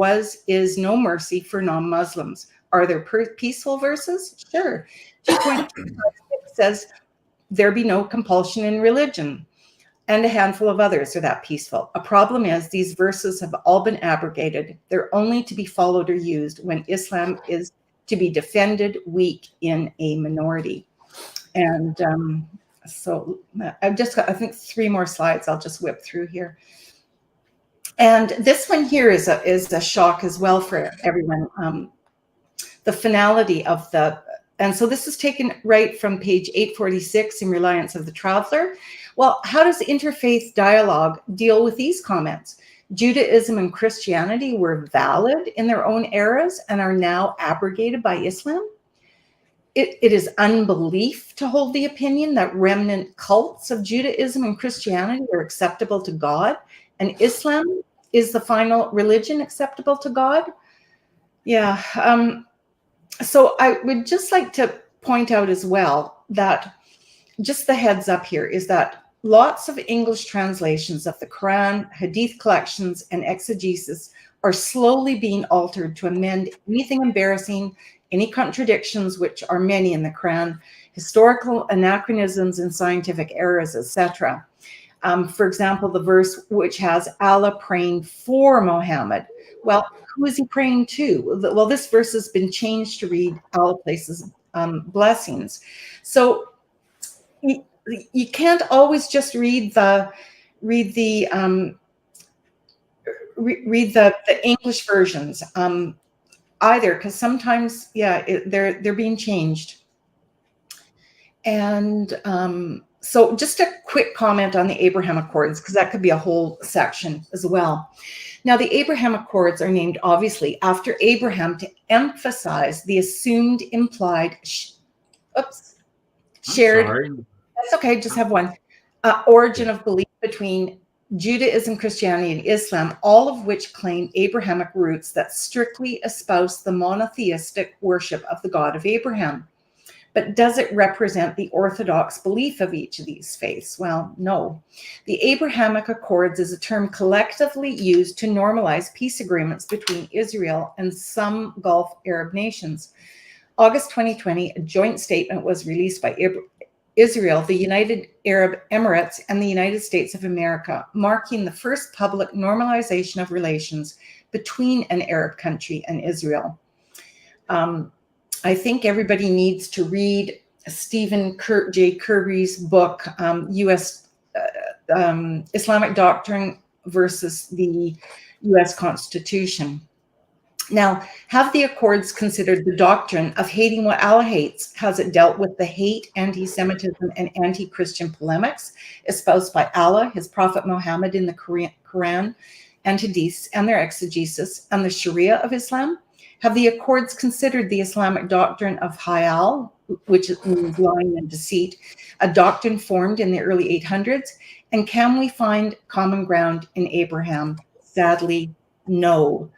is no mercy for non-Muslims. Are there peaceful verses? Sure. 2.26 says there be no compulsion in religion, and a handful of others are that peaceful. A problem is these verses have all been abrogated. They're only to be followed or used when Islam is to be defended weak in a minority. And so I've just got, I think, 3 more slides. I'll just whip through here. And this one here is a shock as well for everyone. The finality of and so this is taken right from page 846 in Reliance of the Traveler. Well, how does interfaith dialogue deal with these comments? Judaism and Christianity were valid in their own eras and are now abrogated by Islam. It is unbelief to hold the opinion that remnant cults of Judaism and Christianity are acceptable to God, and Islam is the final religion acceptable to God. Yeah. So I would just like to point out as well that just the heads up here is that lots of English translations of the Quran, Hadith collections, and exegesis are slowly being altered to amend anything embarrassing, any contradictions, which are many in the Quran, historical anachronisms and scientific errors, etc. For example, the verse which has Allah praying for Muhammad. Well, who is he praying to? Well, this verse has been changed to read Allah places blessings. So you can't always just read the English versions either, because sometimes, they're being changed. And so just a quick comment on the Abraham Accords, because that could be a whole section as well. Now, the Abraham Accords are named, obviously, after Abraham to emphasize the assumed implied, shared, that's okay, just have one, origin of belief between Judaism, Christianity, and Islam, all of which claim Abrahamic roots that strictly espouse the monotheistic worship of the God of Abraham. But does it represent the orthodox belief of each of these faiths? Well, no. The Abrahamic Accords is a term collectively used to normalize peace agreements between Israel and some Gulf Arab nations. August 2020, a joint statement was released by Israel, the United Arab Emirates, and the United States of America, marking the first public normalization of relations between an Arab country and Israel. I think everybody needs to read Stephen J. Kirby's book, U.S. Islamic Doctrine versus the U.S. Constitution. Now, have the Accords considered the doctrine of hating what Allah hates? Has it dealt with the hate, anti-Semitism, and anti-Christian polemics espoused by Allah, his Prophet Muhammad in the Quran and Hadiths and their exegesis, and the Sharia of Islam? Have the Accords considered the Islamic doctrine of Hayal, which means lying and deceit, a doctrine formed in the early 800s? And can we find common ground in Abraham? Sadly, no.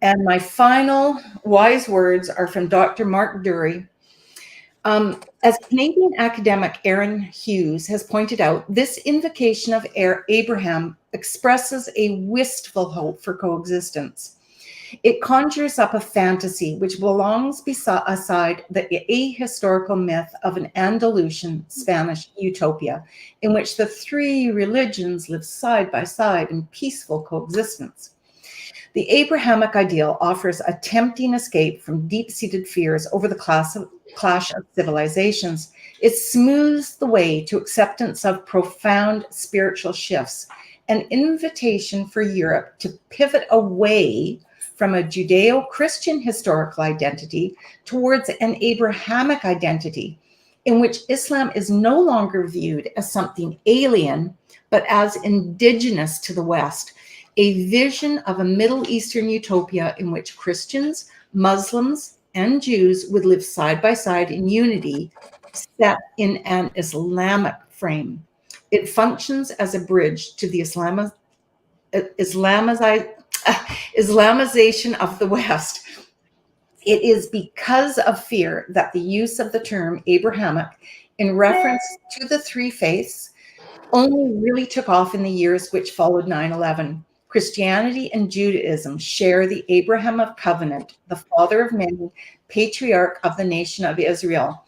And my final wise words are from Dr. Mark Dury. As Canadian academic Aaron Hughes has pointed out, this invocation of Abraham expresses a wistful hope for coexistence. It conjures up a fantasy which belongs beside the ahistorical myth of an Andalusian Spanish utopia in which the 3 religions live side by side in peaceful coexistence. The Abrahamic ideal offers a tempting escape from deep-seated fears over the clash of civilizations. It smooths the way to acceptance of profound spiritual shifts, an invitation for Europe to pivot away from a Judeo-Christian historical identity towards an Abrahamic identity, in which Islam is no longer viewed as something alien, but as indigenous to the West, a vision of a Middle Eastern utopia in which Christians, Muslims, and Jews would live side by side in unity, set in an Islamic frame. It functions as a bridge to the Islamization of the West. It is because of fear that the use of the term Abrahamic in reference to the three faiths only really took off in the years which followed 9/11. Christianity and Judaism share the Abrahamic covenant, the father of many, patriarch of the nation of Israel,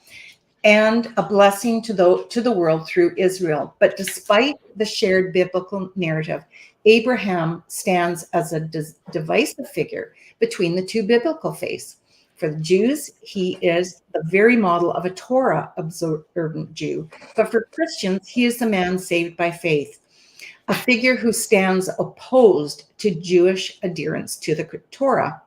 and a blessing to the world through Israel. But despite the shared biblical narrative, Abraham stands as a divisive figure between the two biblical faiths. For the Jews, he is the very model of a Torah observant Jew. But for Christians, he is the man saved by faith, a figure who stands opposed to Jewish adherence to the Torah.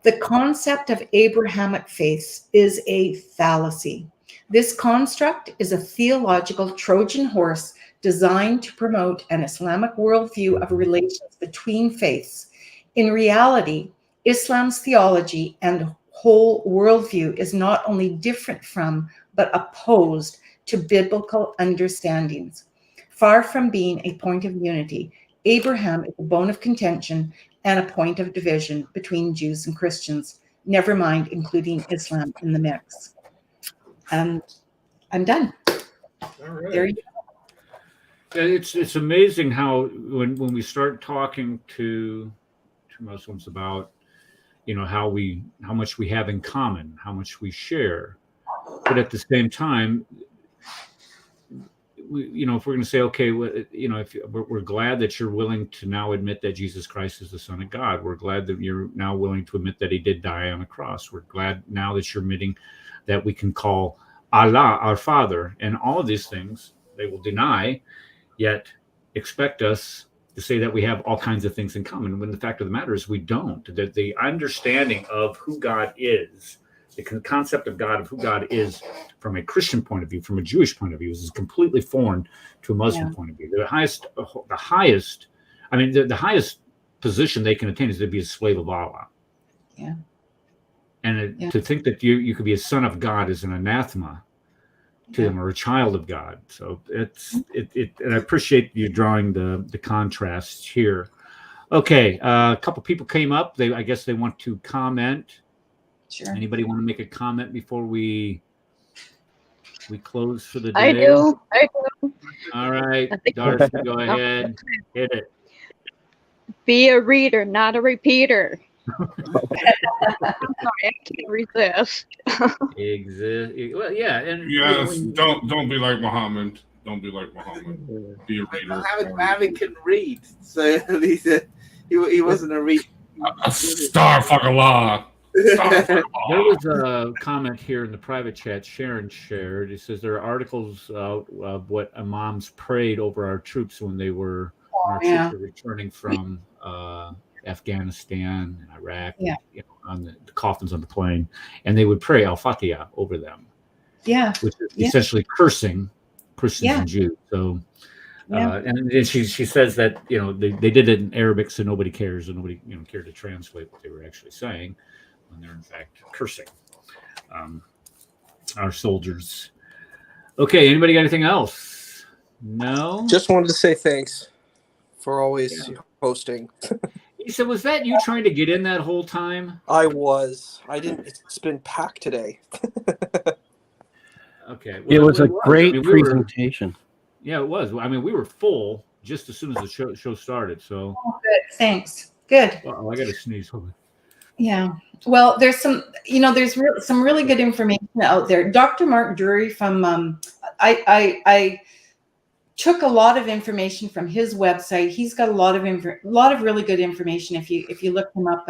The concept of Abrahamic faiths is a fallacy. This construct is a theological Trojan horse designed to promote an Islamic worldview of relations between faiths. In reality, Islam's theology and whole worldview is not only different from, but opposed to biblical understandings. Far from being a point of unity, Abraham is a bone of contention and a point of division between Jews and Christians, never mind including Islam in the mix. And I'm done.
All right.
There you go.
It's amazing how when we start talking to Muslims about, you know, how much we have in common, how much we share, but at the same time, you know, if we're going to say, okay, you know, if we're glad that you're willing to now admit that Jesus Christ is the Son of God, we're glad that you're now willing to admit that He did die on the cross. We're glad now that you're admitting that we can call Allah our Father, and all of these things they will deny, yet expect us to say that we have all kinds of things in common, when the fact of the matter is we don't. That the understanding of who God is, the concept of God, of who God is from a Christian point of view, from a Jewish point of view, is completely foreign to a Muslim point of view. The highest, I mean, the highest position they can attain is to be a slave of Allah.
Yeah.
And to think that you could be a son of God is an anathema to them, or a child of God. So and I appreciate you drawing the contrast here. Okay, a couple people came up. I guess they want to comment.
Sure.
Anybody want to make a comment before we close for the day?
I do.
All right, Darcy, go ahead. Hit it.
Be a reader, not a repeater. I'm sorry, I can't resist.
Well, yeah, and
yes, don't be like Muhammad. Don't be like Muhammad. Be a reader.
Muhammad can read, so he wasn't a reader.
Star fuck Allah.
There was a comment here in the private chat Sharon shared. It says there are articles of what imams prayed over our troops when they were troops were returning from Afghanistan and Iraq, you know, on the coffins on the plane, and they would pray Al-Fatiha over them. Yeah, which is essentially cursing Christians and Jews. So, and she says that, you know, they did it in Arabic, so nobody cares, and nobody, you know, cared to translate what they were actually saying when they're in fact cursing our soldiers. Okay, anybody got anything else? No.
Just wanted to say thanks for always hosting.
So was that you trying to get in that whole time?
I was. I didn't. It's been packed today.
Okay. Well,
it was a great presentation.
Yeah, it was. I mean, we were full just as soon as the show started. So.
Oh, good. Thanks. Good.
Well, I got to sneeze. Hold on.
Yeah. Well, there's some, you know, there's some really good information out there. Dr. Mark Drury from, I took a lot of information from his website. He's got a lot of really good information. If you look him up,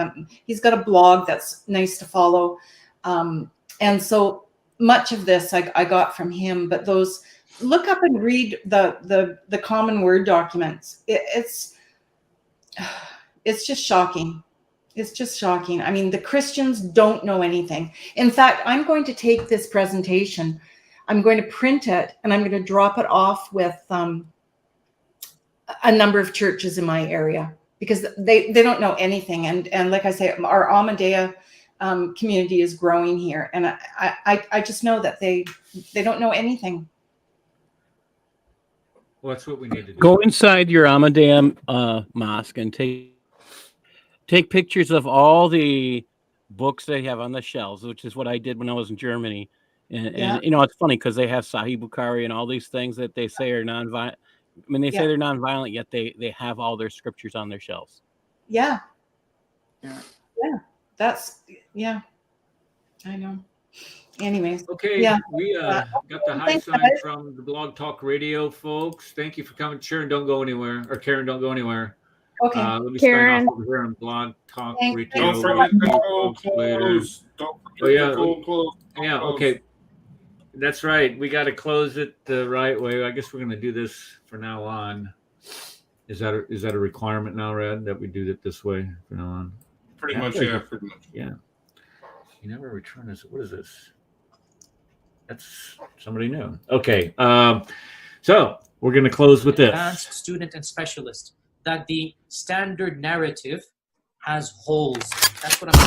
he's got a blog that's nice to follow. And so much of this I got from him, but those, look up and read the Common Word documents. It's just shocking. It's just shocking. I mean, the Christians don't know anything. In fact, I'm going to take this presentation, I'm going to print it, and I'm going to drop it off with a number of churches in my area, because they don't know anything. And like I say, our Amadea community is growing here, and I just know that they don't know anything.
Well, that's what we need to do.
Go inside your Amadea mosque and take pictures of all the books they have on the shelves, which is what I did when I was in Germany. And you know, it's funny because they have Sahih Bukhari and all these things that they say are nonviolent. I mean, they say they're nonviolent, yet they have all their scriptures on their shelves.
Yeah. That's I know. Anyways.
Okay.
Yeah.
We got the high sign from the Blog Talk Radio folks. Thank you for coming. Sharon, don't go anywhere. Or Karen, don't go anywhere.
Okay.
Let me
Karen.
sign off over here on Blog Talk Radio.
Don't forget to go close. Don't forget to go close.
Yeah, okay. That's right. We got to close it the right way. I guess we're going to do this from now on. Is that a requirement now, Red, that we do it this way from now on?
Pretty much, yeah. Pretty much.
Yeah. You never return this. What is this? That's somebody new. Okay. So we're going to close with this.
Advanced student and specialist. That the standard narrative has holes. That's what
I'm